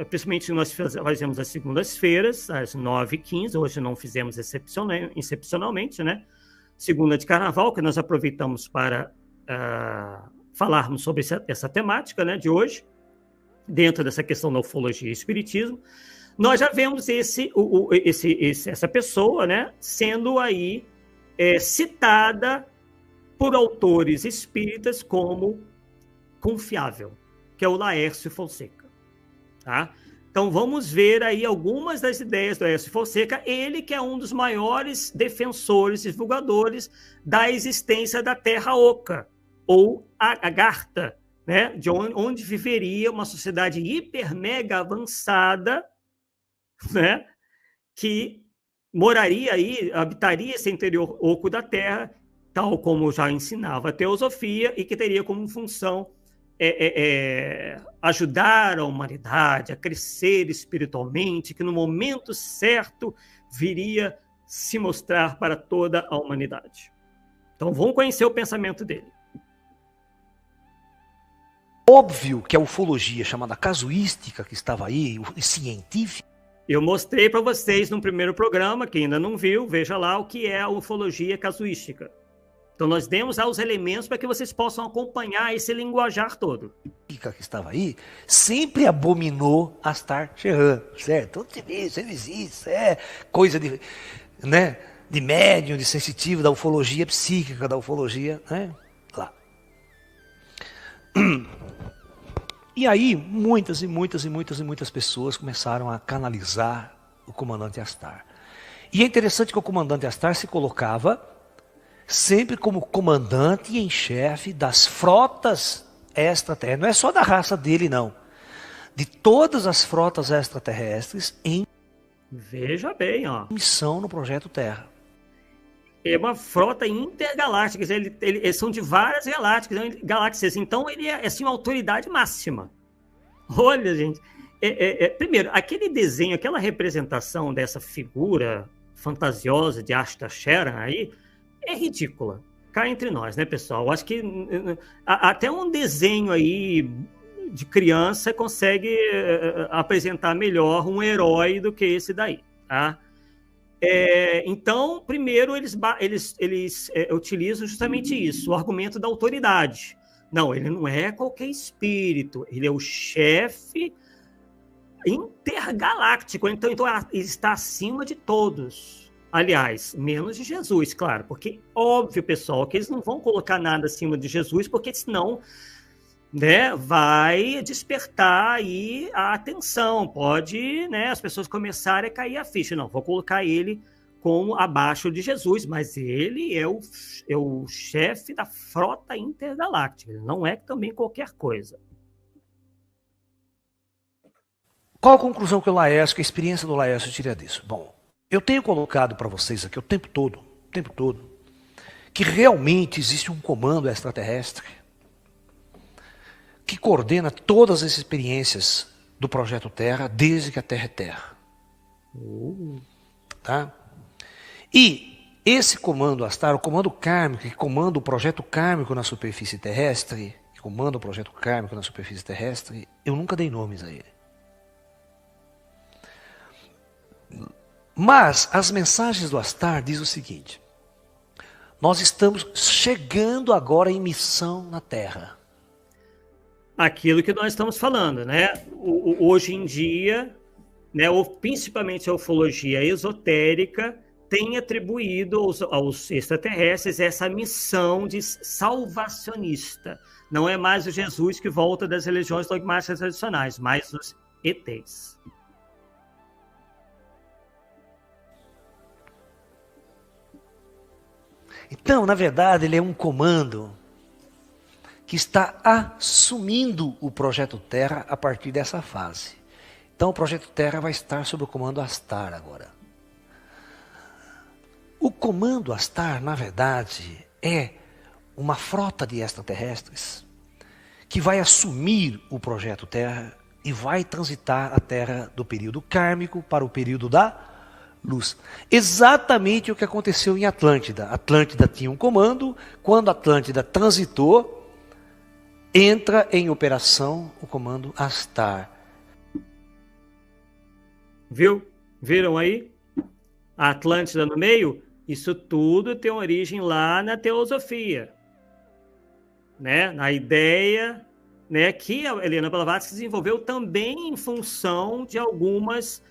principalmente nós fazemos às segundas-feiras, às 9h15, hoje não fizemos excepcionalmente, né? Segunda de Carnaval, que nós aproveitamos para falarmos sobre essa temática, né, de hoje, dentro dessa questão da ufologia e espiritismo. Nós já vemos essa pessoa, né, sendo aí citada por autores espíritas como confiável, que é o Laércio Fonseca. Tá? Então vamos ver aí algumas das ideias do Laércio Fonseca, ele que é um dos maiores defensores e divulgadores da existência da Terra Oca, ou Agartha, né? De onde viveria uma sociedade hiper mega avançada, né? Que moraria aí, habitaria esse interior oco da Terra, tal como já ensinava a teosofia, e que teria como função ajudar a humanidade a crescer espiritualmente, que no momento certo viria se mostrar para toda a humanidade. Então vamos conhecer o pensamento dele. Óbvio que a ufologia chamada casuística que estava aí, e científica. Eu mostrei para vocês no primeiro programa, quem ainda não viu, veja lá o que é a ufologia casuística. Então nós demos os elementos para que vocês possam acompanhar esse linguajar todo. Que estava aí, sempre abominou Astar Sheran, certo? Isso não existe, é coisa de, né, de médium, de sensitivo, da ufologia psíquica, da ufologia, né, lá. E aí, muitas pessoas começaram a canalizar o comandante Astar. E é interessante que o comandante Astar se colocava sempre como comandante em chefe das frotas extraterrestres. Não é só da raça dele, não. De todas as frotas extraterrestres em Veja bem, ó. missão no Projeto Terra. É uma frota intergaláctica. Eles são de várias galáxias. Então ele é assim, uma autoridade máxima. Olha, gente, primeiro, aquele desenho, aquela representação dessa figura fantasiosa de Ashtar Sheran aí é ridícula. Cá entre nós, né, pessoal? Acho que até um desenho aí de criança consegue apresentar melhor um herói do que esse daí, tá? Então, primeiro, eles utilizam justamente isso, o argumento da autoridade. Não, ele não é qualquer espírito, ele é o chefe intergaláctico, então ele está acima de todos. Aliás, menos de Jesus, claro, porque óbvio, pessoal, que eles não vão colocar nada acima de Jesus, porque senão, né, vai despertar aí a atenção, pode, né, as pessoas começarem a cair a ficha. Não, vou colocar ele como abaixo de Jesus, mas ele é o chefe da frota intergaláctica, ele não é também qualquer coisa. Qual a conclusão que o Laércio, que a experiência do Laércio tira disso? Bom, eu tenho colocado para vocês aqui o tempo todo, que realmente existe um comando extraterrestre que coordena todas as experiências do Projeto Terra desde que a Terra é Terra. Tá? E esse comando Astar, o comando kármico, que comanda o projeto kármico na superfície terrestre, eu nunca dei nomes a ele. Mas as mensagens do Astar dizem o seguinte: nós estamos chegando agora em missão na Terra. Aquilo que nós estamos falando, né? Hoje em dia, né, principalmente a ufologia esotérica, tem atribuído aos extraterrestres essa missão de salvacionista. Não é mais o Jesus que volta das religiões dogmáticas tradicionais, mas os ETs. Então, na verdade, ele é um comando que está assumindo o Projeto Terra a partir dessa fase. Então, o Projeto Terra vai estar sob o comando Astar agora. O comando Astar, na verdade, é uma frota de extraterrestres que vai assumir o Projeto Terra e vai transitar a Terra do período kármico para o período da luz. Exatamente o que aconteceu em Atlântida. Atlântida tinha um comando, quando Atlântida transitou, entra em operação o comando Astar. Viram aí? A Atlântida no meio? Isso tudo tem origem lá na teosofia, né? Na ideia, né, que a Helena Blavatsky desenvolveu também em função de alguns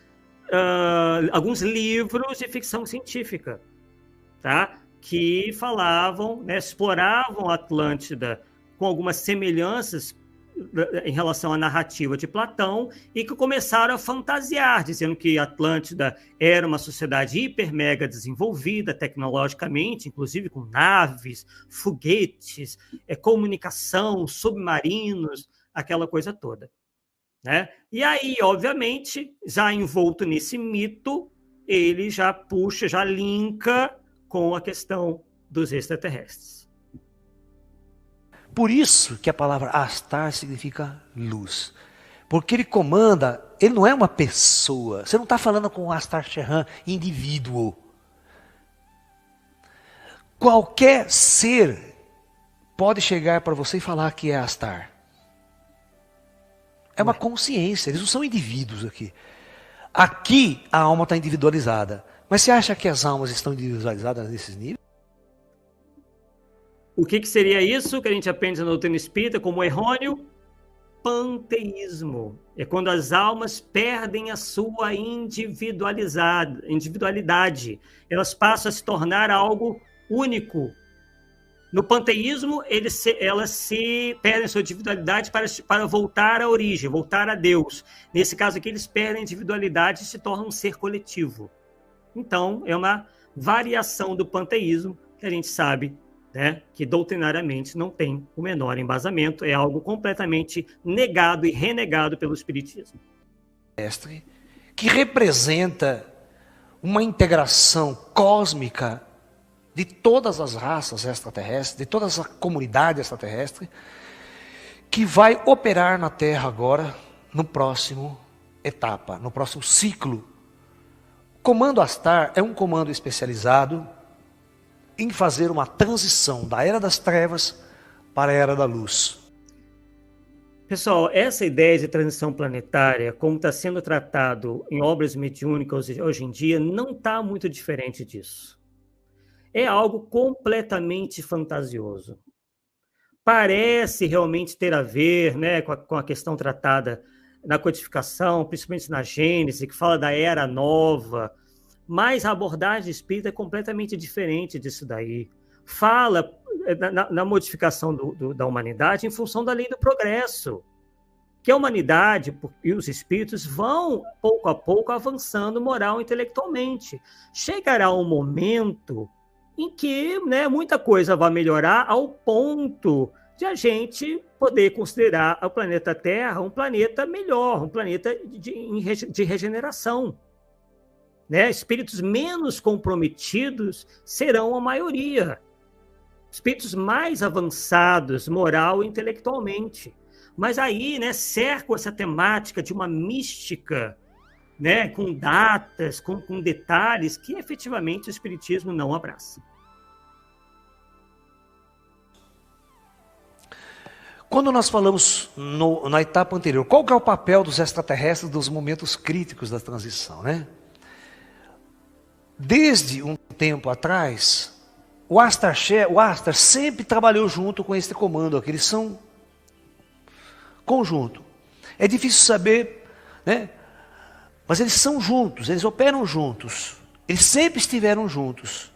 livros de ficção científica, tá? Que falavam, né, exploravam a Atlântida com algumas semelhanças em relação à narrativa de Platão e que começaram a fantasiar, dizendo que a Atlântida era uma sociedade hiper mega desenvolvida tecnologicamente, inclusive com naves, foguetes, comunicação, submarinos, aquela coisa toda, né? E aí, obviamente, já envolto nesse mito, ele já puxa, já linka com a questão dos extraterrestres. Por isso que a palavra Astar significa luz. Porque ele comanda, ele não é uma pessoa. Você não está falando com o Astar Sheran, indivíduo. Qualquer ser pode chegar para você e falar que é Astar. É uma consciência, eles não são indivíduos aqui. Aqui a alma está individualizada. Mas você acha que as almas estão individualizadas nesses níveis? O que seria isso que a gente aprende na doutrina espírita como errôneo? Panteísmo. É quando as almas perdem a sua individualidade. Elas passam a se tornar algo único. No panteísmo, elas se perdem sua individualidade para voltar à origem, voltar a Deus. Nesse caso aqui, eles perdem a individualidade e se tornam um ser coletivo. Então, é uma variação do panteísmo que a gente sabe, né, que doutrinariamente não tem o menor embasamento, é algo completamente negado e renegado pelo Espiritismo. Que representa uma integração cósmica de todas as raças extraterrestres, de toda essa comunidade extraterrestre, que vai operar na Terra agora, no próximo etapa, no próximo ciclo. O comando Astar é um comando especializado em fazer uma transição da Era das Trevas para a Era da Luz. Pessoal, essa ideia de transição planetária, como está sendo tratado em obras mediúnicas hoje em dia, não está muito diferente disso. É algo completamente fantasioso. Parece realmente ter a ver, né, com a questão tratada na codificação, principalmente na Gênese, que fala da Era Nova, mas a abordagem espírita é completamente diferente disso daí. Fala na modificação da humanidade em função da lei do progresso, que a humanidade e os espíritos vão, pouco a pouco, avançando moral e intelectualmente. Chegará um momento em que, né, muita coisa vai melhorar ao ponto de a gente poder considerar o planeta Terra um planeta melhor, um planeta de regeneração. Né? Espíritos menos comprometidos serão a maioria. Espíritos mais avançados, moral e intelectualmente. Mas aí, né, cerco essa temática de uma mística, né, com datas, com detalhes que efetivamente o Espiritismo não abraça. Quando nós falamos na etapa anterior, qual que é o papel dos extraterrestres nos momentos críticos da transição, né? Desde um tempo atrás, o Astar sempre trabalhou junto com esse comando aqui, eles são conjunto. É difícil saber, né? Mas eles são juntos, eles operam juntos, eles sempre estiveram juntos.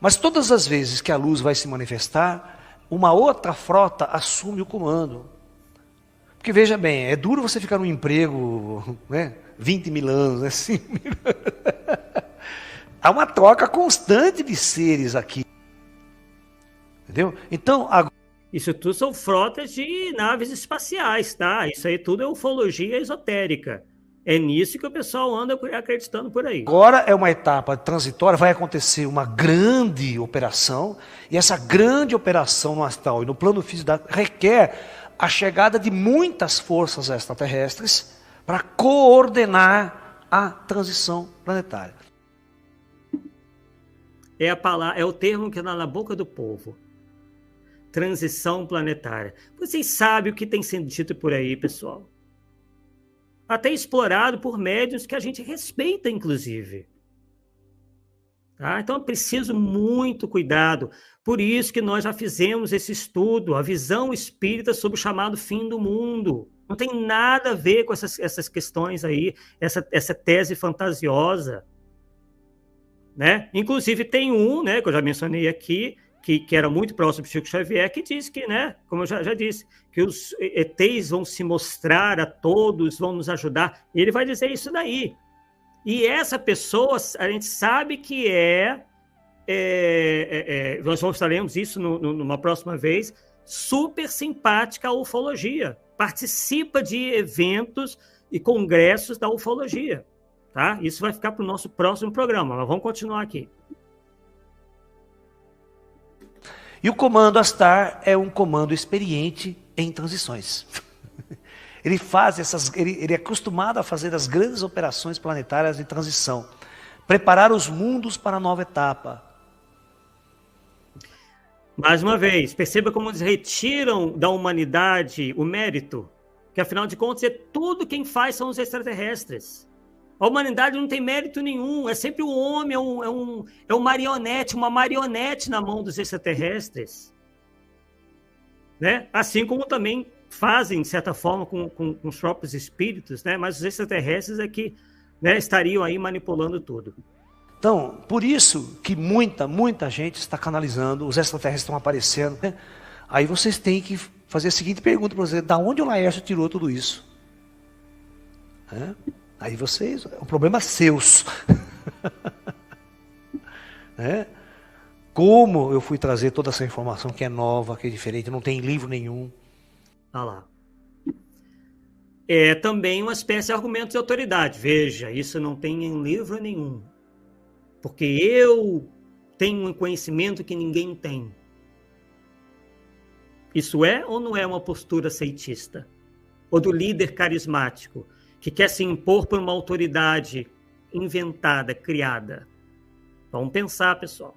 Mas todas as vezes que a luz vai se manifestar, uma outra frota assume o comando. Porque veja bem, é duro você ficar num emprego, né, 20 mil anos, né, 5 mil anos. Há uma troca constante de seres aqui. Entendeu? Então, agora... Isso tudo são frotas de naves espaciais, tá? Isso aí tudo é ufologia esotérica. É nisso que o pessoal anda acreditando por aí. Agora é uma etapa transitória, vai acontecer uma grande operação, e essa grande operação no astral e no plano físico requer a chegada de muitas forças extraterrestres para coordenar a transição planetária. É o termo que está na boca do povo. Transição planetária. Vocês sabem o que tem sido dito por aí, pessoal? Até explorado por médiuns que a gente respeita, inclusive. Tá? Então é preciso muito cuidado. Por isso que nós já fizemos esse estudo, a visão espírita sobre o chamado fim do mundo. Não tem nada a ver com essas questões aí, essa tese fantasiosa. Né? Inclusive tem um, né, que eu já mencionei aqui, que era muito próximo do Chico Xavier, que diz que, né, como eu já disse, que os ETs vão se mostrar a todos, vão nos ajudar. E ele vai dizer isso daí. E essa pessoa, a gente sabe que nós mostraremos isso numa próxima vez, super simpática à ufologia. Participa de eventos e congressos da ufologia. Tá? Isso vai ficar para o nosso próximo programa, mas vamos continuar aqui. E o comando Astar é um comando experiente em transições. Ele é acostumado a fazer as grandes operações planetárias de transição, preparar os mundos para a nova etapa. Mais uma vez, perceba como eles retiram da humanidade o mérito, que afinal de contas tudo quem faz são os extraterrestres. A humanidade não tem mérito nenhum, é sempre o homem, é um marionete, uma marionete na mão dos extraterrestres. Né? Assim como também fazem, de certa forma, com os próprios espíritos, né? Mas os extraterrestres é que, né, estariam aí manipulando tudo. Então, por isso que muita gente está canalizando, os extraterrestres estão aparecendo. Né? Aí vocês têm que fazer a seguinte pergunta para você: da onde o Laércio tirou tudo isso? Aí vocês, é um problema seus. Como eu fui trazer toda essa informação que é nova, que é diferente, não tem livro nenhum. Olha lá. É também uma espécie de argumento de autoridade. Veja, isso não tem em livro nenhum. Porque eu tenho um conhecimento que ninguém tem. Isso é ou não é uma postura seitista? ou do líder carismático, que quer se impor por uma autoridade inventada, criada? Vamos pensar, pessoal.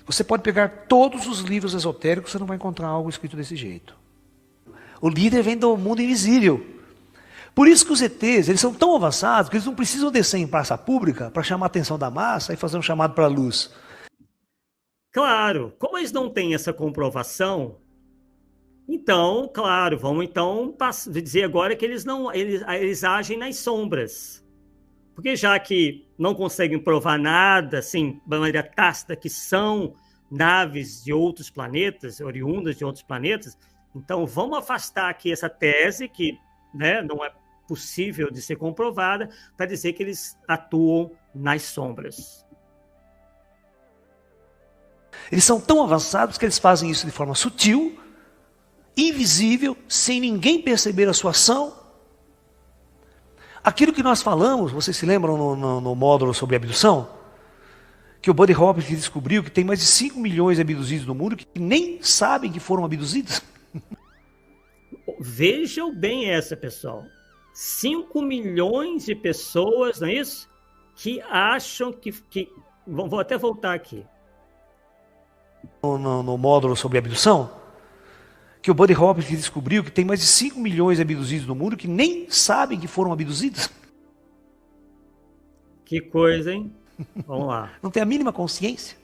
Você pode pegar todos os livros esotéricos, você não vai encontrar algo escrito desse jeito. O líder vem do mundo invisível. Por isso que os ETs, eles são tão avançados que eles não precisam descer em praça pública para chamar a atenção da massa e fazer um chamado para a luz. Claro, como eles não têm essa comprovação, então, claro, vamos então dizer agora que eles agem nas sombras. Porque já que não conseguem provar nada, assim, de maneira tácita, que são naves de outros planetas, oriundas de outros planetas, então vamos afastar aqui essa tese que, né, não é possível de ser comprovada, para dizer que eles atuam nas sombras. Eles são tão avançados que eles fazem isso de forma sutil, invisível, sem ninguém perceber a sua ação. Aquilo que nós falamos, vocês se lembram no módulo sobre abdução? Que o Buddy Hopkins descobriu que tem mais de 5 milhões de abduzidos no mundo que nem sabem que foram abduzidos. Vejam bem essa, pessoal. 5 milhões de pessoas, não é isso? Que acham que... Vou até voltar aqui. No módulo sobre abdução, que o Buddy Hopkins descobriu que tem mais de 5 milhões de abduzidos no mundo que nem sabem que foram abduzidos. Que coisa, hein? Vamos lá. Não tem a mínima consciência.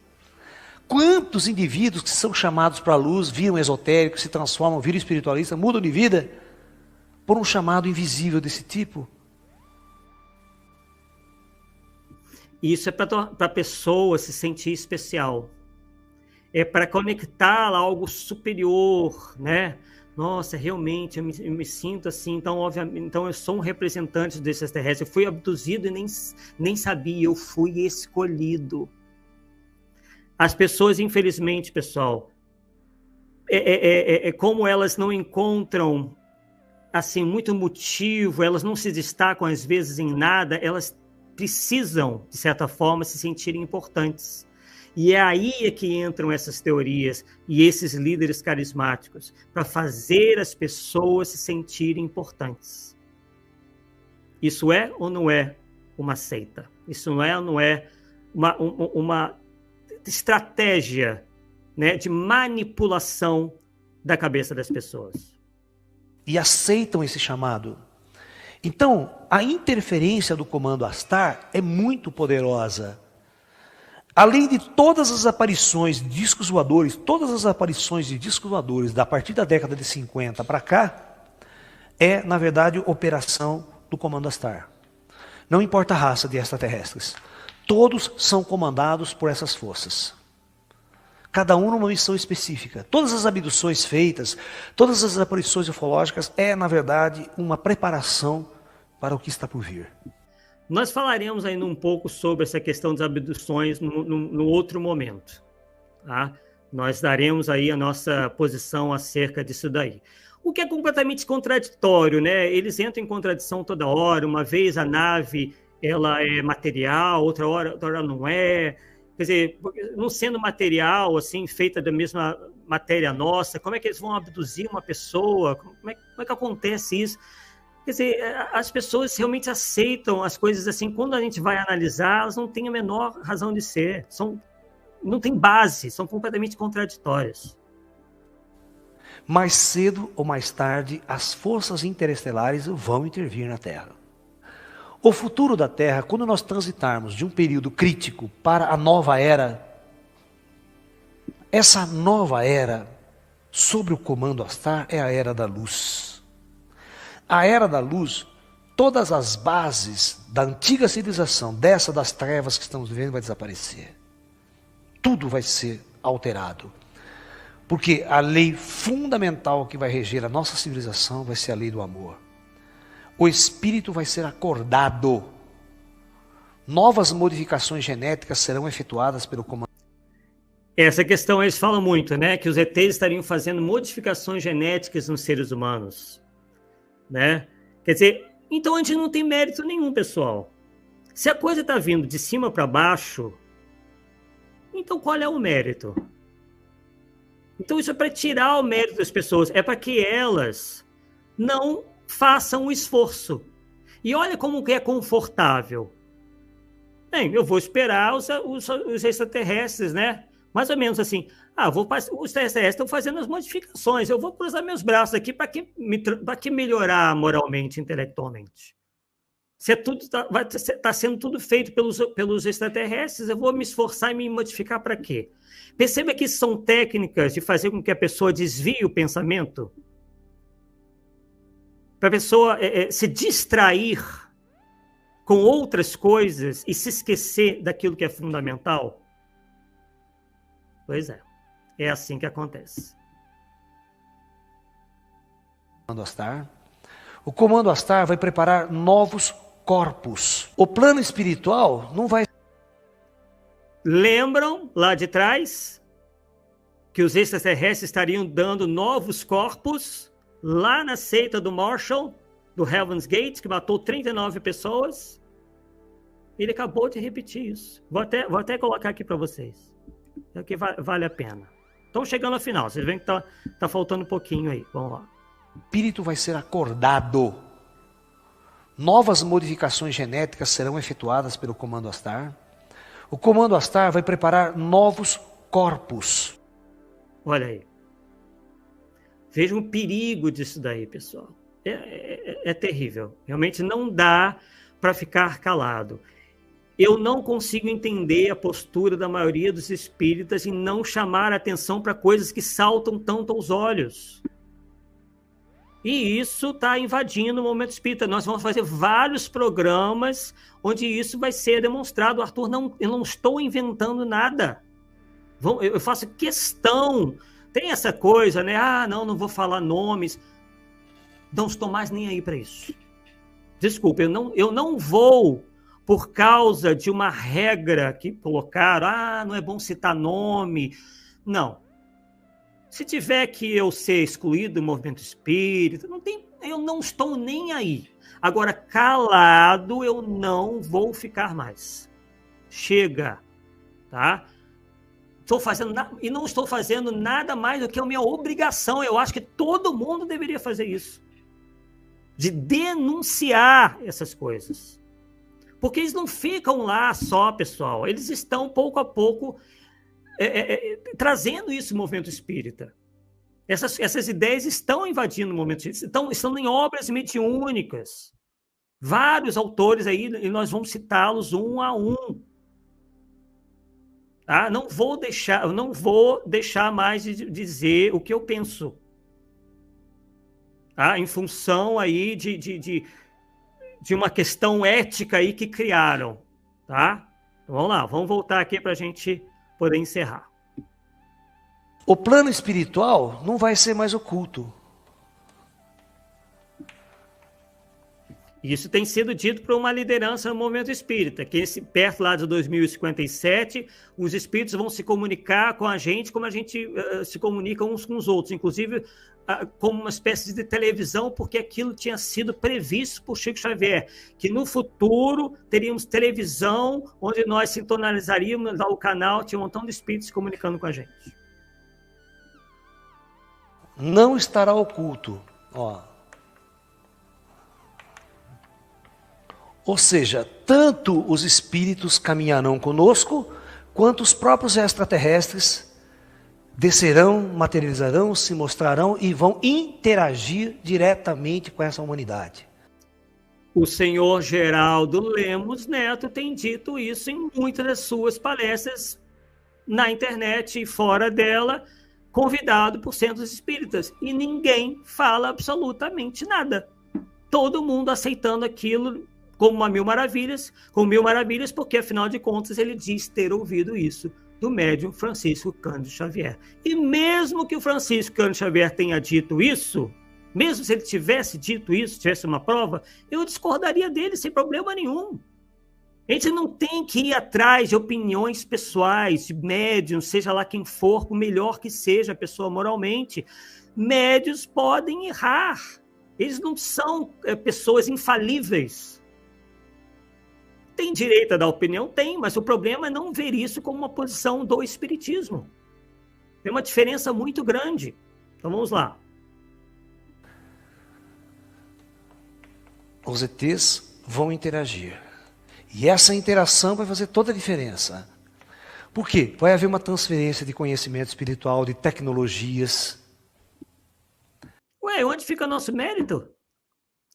Quantos indivíduos que são chamados para a luz, viram esotéricos, se transformam, viram espiritualistas, mudam de vida por um chamado invisível desse tipo? Isso é para a pessoa se sentir especial. É para conectá-la a algo superior, né? Nossa, realmente, eu me sinto assim, então, obviamente, então eu sou um representante desses extraterrestres. Eu fui abduzido e nem sabia, eu fui escolhido. As pessoas, infelizmente, pessoal, como elas não encontram assim, muito motivo, elas não se destacam às vezes em nada, elas precisam, de certa forma, se sentirem importantes. E é aí que entram essas teorias e esses líderes carismáticos, para fazer as pessoas se sentirem importantes. Isso é ou não é uma seita? Isso não é ou não é uma estratégia, né, de manipulação da cabeça das pessoas? E aceitam esse chamado. Então, a interferência do comando Astar é muito poderosa. Além de todas as aparições de discos voadores, a partir da década de 50 para cá, é, na verdade, operação do comando Astar. Não importa a raça de extraterrestres. Todos são comandados por essas forças. Cada um numa missão específica. Todas as abduções feitas, todas as aparições ufológicas é, na verdade, uma preparação para o que está por vir. Nós falaremos ainda um pouco sobre essa questão das abduções no outro momento. Tá? Nós daremos aí a nossa posição acerca disso daí. O que é completamente contraditório, né? Eles entram em contradição toda hora. Uma vez a nave ela é material, outra hora não é. Quer dizer, não sendo material, assim, feita da mesma matéria nossa, como é que eles vão abduzir uma pessoa? Como é que acontece isso? Quer dizer, as pessoas realmente aceitam as coisas assim, quando a gente vai analisar, elas não têm a menor razão de ser, não tem base, são completamente contraditórias. Mais cedo ou mais tarde, as forças interestelares vão intervir na Terra. O futuro da Terra, quando nós transitarmos de um período crítico para a nova era, essa nova era, sob o comando Astar, é a Era da Luz. A Era da Luz, todas as bases da antiga civilização, dessa das trevas que estamos vivendo, vai desaparecer. Tudo vai ser alterado. Porque a lei fundamental que vai reger a nossa civilização vai ser a lei do amor. O espírito vai ser acordado. Novas modificações genéticas serão efetuadas pelo comando. Essa questão eles falam muito, né? Que os ETs estariam fazendo modificações genéticas nos seres humanos. Né? Quer dizer, então a gente não tem mérito nenhum, pessoal. Se a coisa está vindo de cima para baixo, então qual é o mérito? Então isso é para tirar o mérito das pessoas, é para que elas não façam o esforço. E olha como que é confortável. Bem, eu vou esperar os extraterrestres, né? Mais ou menos assim. Os extraterrestres estão fazendo as modificações. Eu vou cruzar meus braços aqui para que melhorar moralmente, intelectualmente. Se tudo está sendo tudo feito pelos extraterrestres, eu vou me esforçar e me modificar para quê? Perceba que são técnicas de fazer com que a pessoa desvie o pensamento, para a pessoa se distrair com outras coisas e se esquecer daquilo que é fundamental. Pois é assim que acontece. O Comando Astar vai preparar novos corpos. O plano espiritual não vai... Lembram lá de trás que os extraterrestres estariam dando novos corpos lá na seita do Marshall, do Heaven's Gate, que matou 39 pessoas? Ele acabou de repetir isso. Vou até colocar aqui para vocês. É que vale a pena. Estão chegando ao final. Vocês veem que tá faltando um pouquinho aí. Vamos lá. O espírito vai ser acordado. Novas modificações genéticas serão efetuadas pelo Comando Astar. O Comando Astar vai preparar novos corpos. Olha aí. Vejam o perigo disso daí, pessoal. É terrível. Realmente não dá para ficar calado. Eu não consigo entender a postura da maioria dos espíritas em não chamar a atenção para coisas que saltam tanto aos olhos. E isso está invadindo o momento espírita. Nós vamos fazer vários programas onde isso vai ser demonstrado. Arthur, eu não estou inventando nada. Eu faço questão. Tem essa coisa, né? Não vou falar nomes. Não estou mais nem aí para isso. Desculpa, eu não vou, por causa de uma regra que colocaram, não é bom citar nome. Não. Se tiver que eu ser excluído do movimento espírita, eu não estou nem aí. Agora, calado, eu não vou ficar mais. Chega, tá? E não estou fazendo nada mais do que a minha obrigação. Eu acho que todo mundo deveria fazer isso. De denunciar essas coisas. Porque eles não ficam lá só, pessoal. Eles estão, pouco a pouco, trazendo isso no movimento espírita. Essas ideias estão invadindo o movimento espírita. Estão em obras mediúnicas. Vários autores aí, e nós vamos citá-los um a um. Tá? Eu não vou deixar mais de dizer o que eu penso. Tá? Em função aí de uma questão ética aí que criaram. Tá? Então, vamos lá, vamos voltar aqui para a gente poder encerrar. O plano espiritual não vai ser mais oculto. Isso tem sido dito por uma liderança no movimento espírita, que perto lá de 2057, os espíritos vão se comunicar com a gente como a gente se comunica uns com os outros, inclusive como uma espécie de televisão, porque aquilo tinha sido previsto por Chico Xavier, que no futuro teríamos televisão, onde nós sintonizaríamos lá o canal, tinha um montão de espíritos se comunicando com a gente. Não estará oculto, Ou seja, tanto os espíritos caminharão conosco, quanto os próprios extraterrestres descerão, materializarão, se mostrarão e vão interagir diretamente com essa humanidade. O senhor Geraldo Lemos Neto tem dito isso em muitas das suas palestras na internet e fora dela, convidado por centros espíritas. E ninguém fala absolutamente nada. Todo mundo aceitando aquilo como Mil Maravilhas, porque, afinal de contas, ele diz ter ouvido isso do médium Francisco Cândido Xavier. E mesmo que o Francisco Cândido Xavier tenha dito isso, mesmo se ele tivesse dito isso, tivesse uma prova, eu discordaria dele sem problema nenhum. A gente não tem que ir atrás de opiniões pessoais, de médiums, seja lá quem for, por melhor que seja a pessoa moralmente. Médiuns podem errar. Eles não são pessoas infalíveis. Tem direito a dar opinião? Tem, mas o problema é não ver isso como uma posição do espiritismo. Tem uma diferença muito grande. Então vamos lá. Os ETs vão interagir. E essa interação vai fazer toda a diferença. Por quê? Vai haver uma transferência de conhecimento espiritual, de tecnologias. Ué, onde fica o nosso mérito?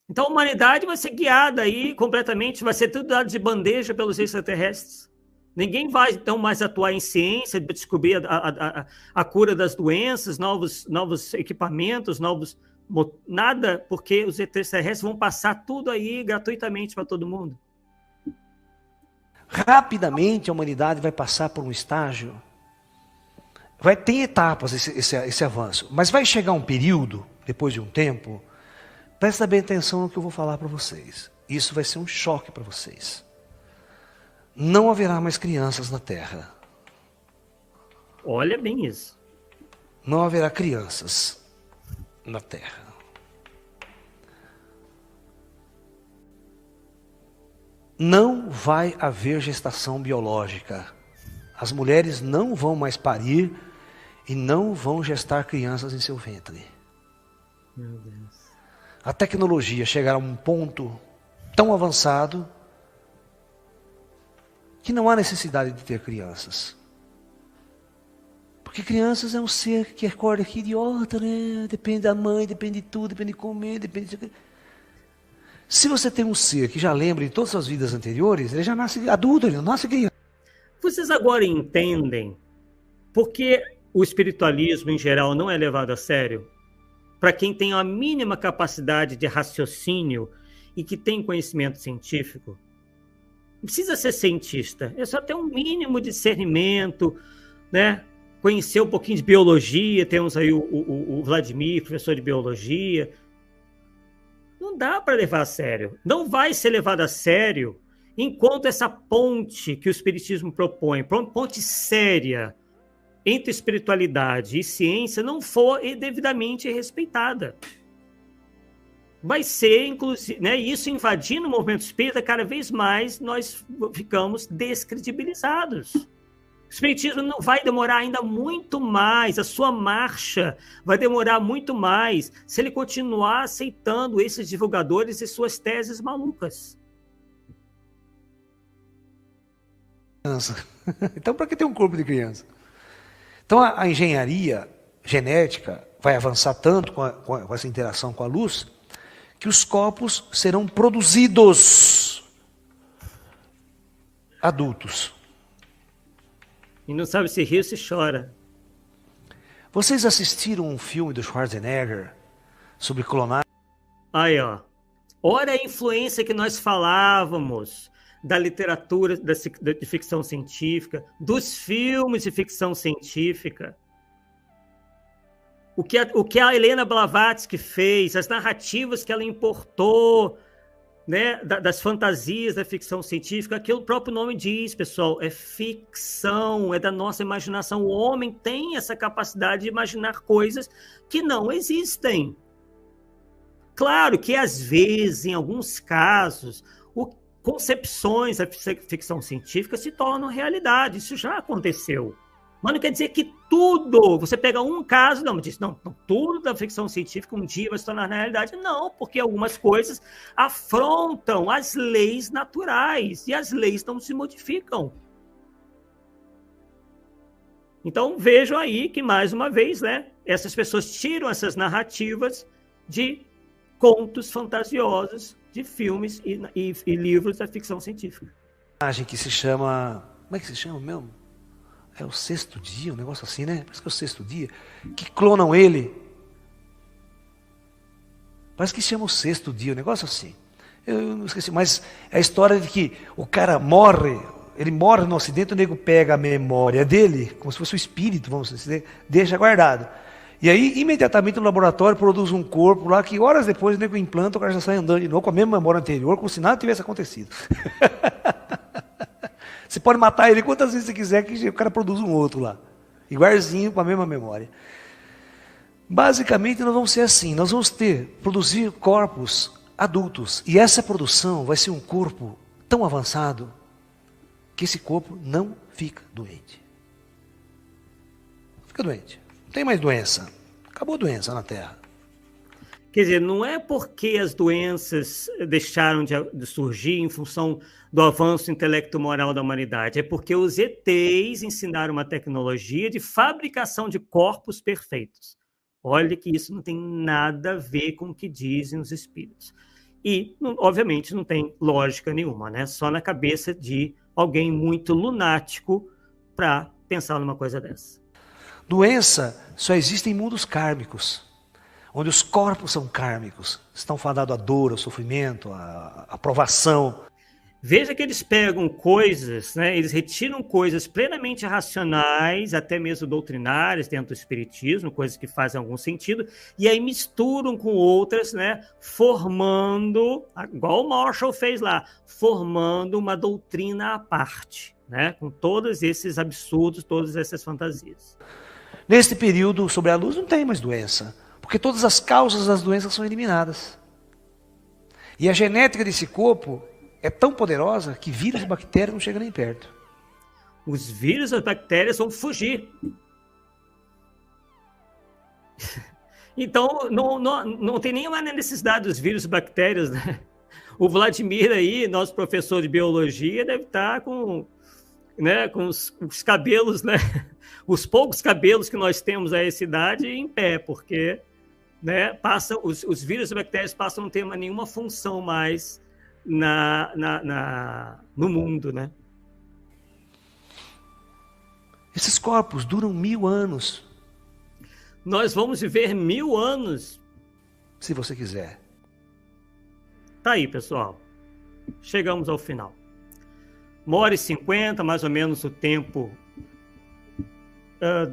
Então a humanidade vai ser guiada aí completamente, vai ser tudo dado de bandeja pelos extraterrestres. Ninguém vai, então, mais atuar em ciência, descobrir a cura das doenças, novos equipamentos, nada, porque os extraterrestres vão passar tudo aí gratuitamente para todo mundo. Rapidamente a humanidade vai passar por um estágio, vai ter etapas esse avanço, mas vai chegar um período, depois de um tempo, presta bem atenção no que eu vou falar para vocês. Isso vai ser um choque para vocês. Não haverá mais crianças na Terra. Olha bem isso. Não haverá crianças na Terra. Não vai haver gestação biológica. As mulheres não vão mais parir e não vão gestar crianças em seu ventre. Meu Deus. A tecnologia chegará a um ponto tão avançado que não há necessidade de ter crianças. Porque crianças é um ser que acorda aqui idiota, né? Depende da mãe, depende de tudo, depende de comer, depende de... Se você tem um ser que já lembra de todas as vidas anteriores, ele já nasce adulto, ele não nasce criança. Vocês agora entendem por que o espiritualismo em geral não é levado a sério? Para quem tem a mínima capacidade de raciocínio e que tem conhecimento científico, não precisa ser cientista, é só ter um mínimo de discernimento, né? Conhecer um pouquinho de biologia, temos aí o Vladimir, professor de biologia. Não dá para levar a sério. Não vai ser levado a sério enquanto essa ponte que o espiritismo propõe, ponte séria entre espiritualidade e ciência, não for devidamente respeitada. Vai ser, inclusive, né, isso invadindo o movimento espírita, cada vez mais nós ficamos descredibilizados. O espiritismo não vai demorar ainda muito mais, a sua marcha vai demorar muito mais se ele continuar aceitando esses divulgadores e suas teses malucas. Então, para que ter um corpo de criança? Então, a engenharia genética vai avançar tanto com essa interação com a luz, que os corpos serão produzidos adultos. E não sabe se ri ou se chora. Vocês assistiram um filme do Schwarzenegger sobre clonagem? Aí, ó. Olha a influência que nós falávamos da literatura de ficção científica, dos filmes de ficção científica. O que a Helena Blavatsky fez, as narrativas que ela importou, né, das fantasias da ficção científica, aquilo o próprio nome diz, pessoal, é ficção, é da nossa imaginação. O homem tem essa capacidade de imaginar coisas que não existem. Claro que, às vezes, em alguns casos, concepções da ficção científica se tornam realidade. Isso já aconteceu. Mas não quer dizer que tudo, você pega um caso, não, tudo da ficção científica um dia vai se tornar realidade. Não, porque algumas coisas afrontam as leis naturais e as leis não se modificam. Então vejam aí que, mais uma vez, né, essas pessoas tiram essas narrativas de contos fantasiosos, de filmes e livros da ficção científica. Que se chama... Como é que se chama mesmo? É o Sexto Dia, um negócio assim, né? Parece que é o Sexto Dia. Que clonam ele. Parece que chama o Sexto Dia, um negócio assim. Eu não esqueci, mas é a história de que o cara morre, ele morre no acidente, o nego pega a memória dele, como se fosse o espírito, vamos dizer, deixa guardado. E aí, imediatamente, no laboratório, produz um corpo lá, que horas depois o nego implanta, o cara já sai andando de novo com a mesma memória anterior, como se nada tivesse acontecido. Você pode matar ele quantas vezes você quiser, que o cara produz um outro lá. Igualzinho, com a mesma memória. Basicamente, nós vamos ser assim. Nós vamos produzir corpos adultos. E essa produção vai ser um corpo tão avançado que esse corpo não fica doente. Fica doente. Não tem mais doença. Acabou a doença na Terra. Quer dizer, não é porque as doenças deixaram de surgir em função do avanço intelecto-moral da humanidade, é porque os ETs ensinaram uma tecnologia de fabricação de corpos perfeitos. Olha que isso não tem nada a ver com o que dizem os espíritos. E, obviamente, não tem lógica nenhuma, né? Só na cabeça de alguém muito lunático para pensar numa coisa dessa. Doença só existe em mundos kármicos, onde os corpos são kármicos, estão fadados à dor, ao sofrimento, à provação. Veja que eles pegam coisas, né? Eles retiram coisas plenamente racionais, até mesmo doutrinárias dentro do espiritismo, coisas que fazem algum sentido, e aí misturam com outras, né? Formando, igual o Marshall fez lá, formando uma doutrina à parte, né? Com todos esses absurdos, todas essas fantasias. Neste período, sobre a luz, não tem mais doença, porque todas as causas das doenças são eliminadas. E a genética desse corpo é tão poderosa que vírus e bactérias não chegam nem perto. Os vírus e as bactérias vão fugir. Então, não tem nenhuma necessidade dos vírus e bactérias, né? O Vladimir aí, nosso professor de biologia, deve estar com os cabelos, né? Os poucos cabelos que nós temos a essa idade em pé, porque, né, os vírus e bactérias passam a não ter nenhuma função mais no mundo, né? Esses corpos duram 1000 anos. Nós vamos viver 1000 anos. Se você quiser. Tá aí, pessoal. Chegamos ao final. 1h50, mais ou menos o tempo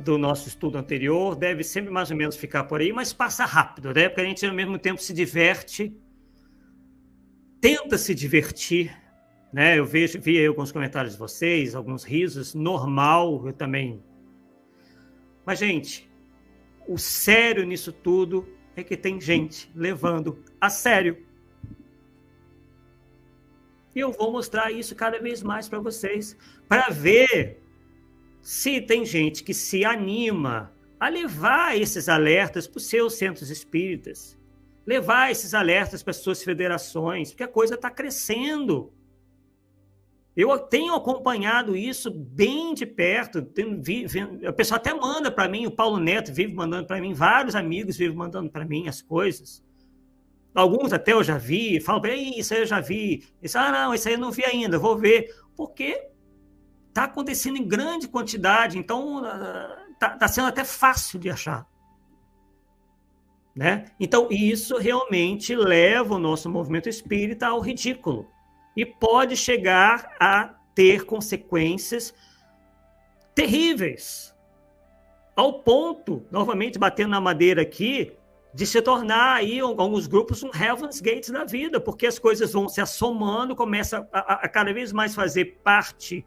do nosso estudo anterior. Deve sempre mais ou menos ficar por aí, mas passa rápido, né? Porque a gente, ao mesmo tempo, se diverte, tenta se divertir, né? Eu vi aí alguns comentários de vocês, alguns risos, normal, eu também. Mas, gente, o sério nisso tudo é que tem gente levando a sério. E eu vou mostrar isso cada vez mais para vocês, para ver se tem gente que se anima a levar esses alertas para os seus centros espíritas, levar esses alertas para as suas federações, porque a coisa está crescendo. Eu tenho acompanhado isso bem de perto. O pessoal até manda para mim, o Paulo Neto vive mandando para mim, vários amigos vivem mandando para mim as coisas. Alguns até eu já vi, falam, isso aí eu já vi. Isso, não, isso aí eu não vi ainda, vou ver. Porque está acontecendo em grande quantidade, então está sendo até fácil de achar. Né? Então, isso realmente leva o nosso movimento espírita ao ridículo. E pode chegar a ter consequências terríveis. Ao ponto, novamente batendo na madeira aqui, de se tornar aí alguns grupos um Heaven's Gates da vida, porque as coisas vão se assomando, começa a cada vez mais fazer parte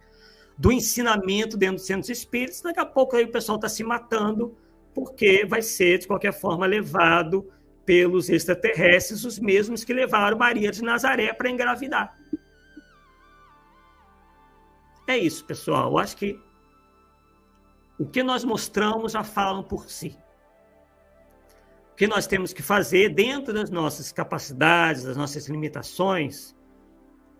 do ensinamento dentro dos centros espíritas. Daqui a pouco aí o pessoal está se matando, porque vai ser, de qualquer forma, levado pelos extraterrestres, os mesmos que levaram Maria de Nazaré para engravidar. É isso, pessoal. Eu acho que o que nós mostramos já falam por si. O que nós temos que fazer dentro das nossas capacidades, das nossas limitações,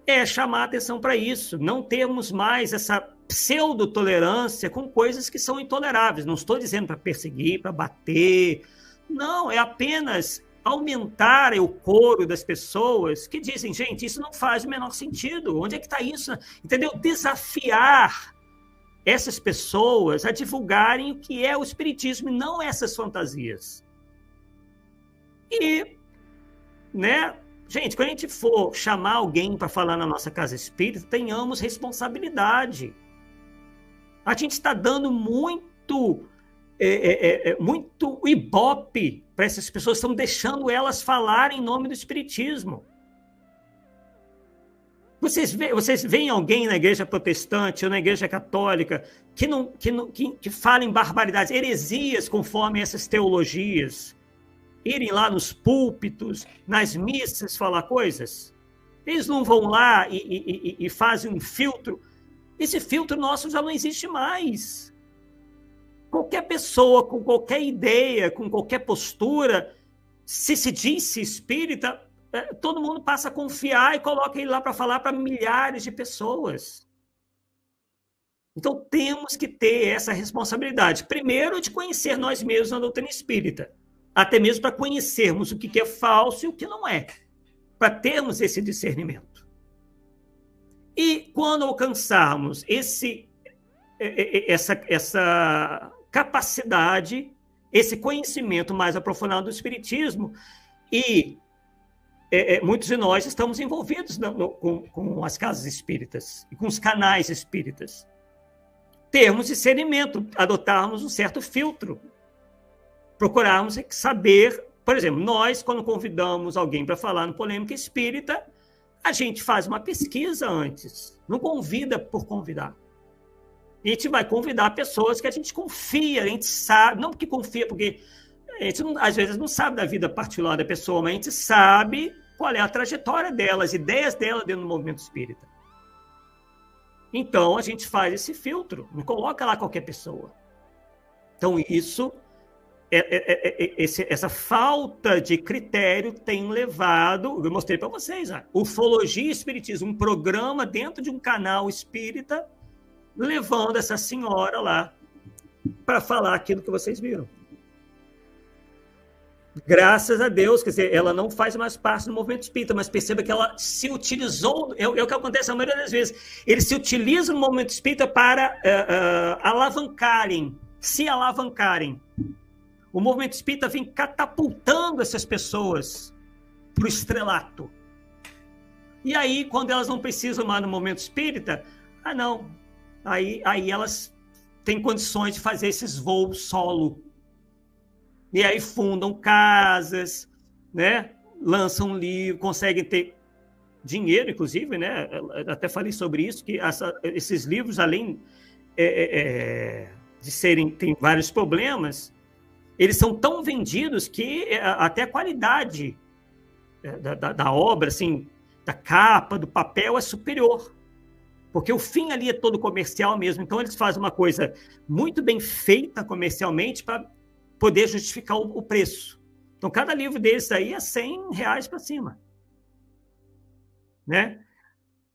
é chamar a atenção para isso. Não termos mais essa pseudo-tolerância com coisas que são intoleráveis. Não estou dizendo para perseguir, para bater. Não, é apenas aumentar o coro das pessoas que dizem, gente, isso não faz o menor sentido. Onde é que está isso? Entendeu? Desafiar essas pessoas a divulgarem o que é o espiritismo e não essas fantasias. E, né, gente, quando a gente for chamar alguém para falar na nossa casa espírita, tenhamos responsabilidade. A gente está dando muito ibope para essas pessoas, estão deixando elas falarem em nome do espiritismo. Vocês veem alguém na igreja protestante ou na igreja católica que falem barbaridades, heresias conforme essas teologias, irem lá nos púlpitos, nas missas falar coisas? Eles não vão lá e fazem um filtro. Esse filtro nosso já não existe mais. qualquer pessoa, com qualquer ideia, com qualquer postura, se disse espírita, todo mundo passa a confiar e coloca ele lá para falar para milhares de pessoas. Então, temos que ter essa responsabilidade. Primeiro, de conhecer nós mesmos na doutrina espírita. Até mesmo para conhecermos o que é falso e o que não é. Para termos esse discernimento. E quando alcançarmos essa capacidade, esse conhecimento mais aprofundado do espiritismo, e muitos de nós estamos envolvidos com as casas espíritas e com os canais espíritas. Termos discernimento, adotarmos um certo filtro, procurarmos saber, por exemplo, nós, quando convidamos alguém para falar no Polêmica Espírita, a gente faz uma pesquisa antes, não convida por convidar. A gente vai convidar pessoas que a gente confia, a gente sabe, não porque confia, porque a gente às vezes não sabe da vida particular da pessoa, mas a gente sabe qual é a trajetória dela, as ideias dela dentro do movimento espírita. Então, a gente faz esse filtro, não coloca lá qualquer pessoa. Então, isso, essa falta de critério tem levado, eu mostrei para vocês, Ufologia e Espiritismo, um programa dentro de um canal espírita, levando essa senhora lá para falar aquilo que vocês viram. Graças a Deus, quer dizer, ela não faz mais parte do movimento espírita, mas perceba que ela se utilizou, é o que acontece a maioria das vezes, eles se utilizam no movimento espírita para se alavancarem. O movimento espírita vem catapultando essas pessoas para o estrelato. E aí, quando elas não precisam mais no movimento espírita, não, aí elas têm condições de fazer esses voos solo. E aí fundam casas, né? Lançam livros, conseguem ter dinheiro, inclusive, né? Até falei sobre isso, que esses livros, além de serem, tem vários problemas, eles são tão vendidos que até a qualidade da obra, assim, da capa, do papel, é superior. Porque o fim ali é todo comercial mesmo. Então, eles fazem uma coisa muito bem feita comercialmente para poder justificar o preço. Então, cada livro desses aí é R$100 para cima. Né?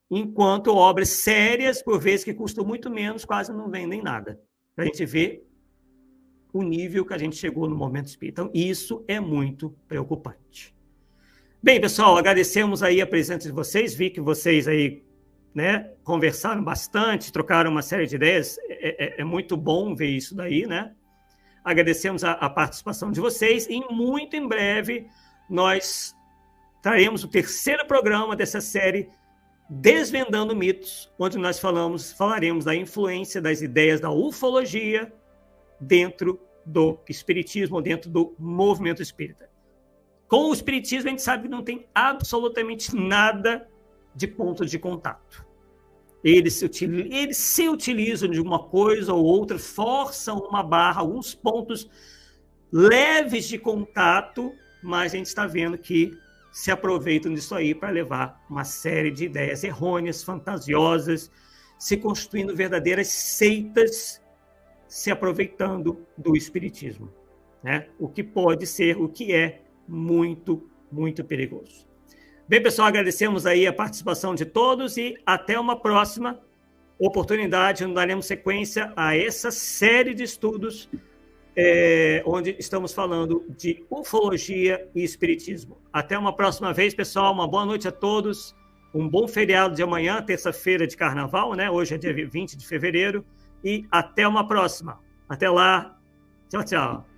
Enquanto obras sérias, por vezes, que custam muito menos, quase não vendem nada. Para a gente ver o nível que a gente chegou no momento espírita. Então, isso é muito preocupante. Bem, pessoal, agradecemos aí a presença de vocês. Vi que vocês aí, né, conversaram bastante, trocaram uma série de ideias. É muito bom ver isso daí, né? Agradecemos a participação de vocês e muito em breve nós traremos o terceiro programa dessa série Desvendando Mitos, onde nós falaremos da influência das ideias da ufologia dentro do espiritismo, dentro do movimento espírita. Com o espiritismo a gente sabe que não tem absolutamente nada de ponto de contato. Eles se utilizam de uma coisa ou outra, forçam uma barra, alguns pontos leves de contato, mas a gente está vendo que se aproveitam disso aí para levar uma série de ideias errôneas, fantasiosas, se constituindo verdadeiras seitas, se aproveitando do espiritismo, né? O que pode ser, o que é muito, muito perigoso. Bem, pessoal, agradecemos aí a participação de todos e até uma próxima oportunidade, onde daremos sequência a essa série de estudos onde estamos falando de ufologia e espiritismo. Até uma próxima vez, pessoal. Uma boa noite a todos. Um bom feriado de amanhã, terça-feira de carnaval, né? Hoje é dia 20 de fevereiro. E até uma próxima. Até lá. Tchau, tchau.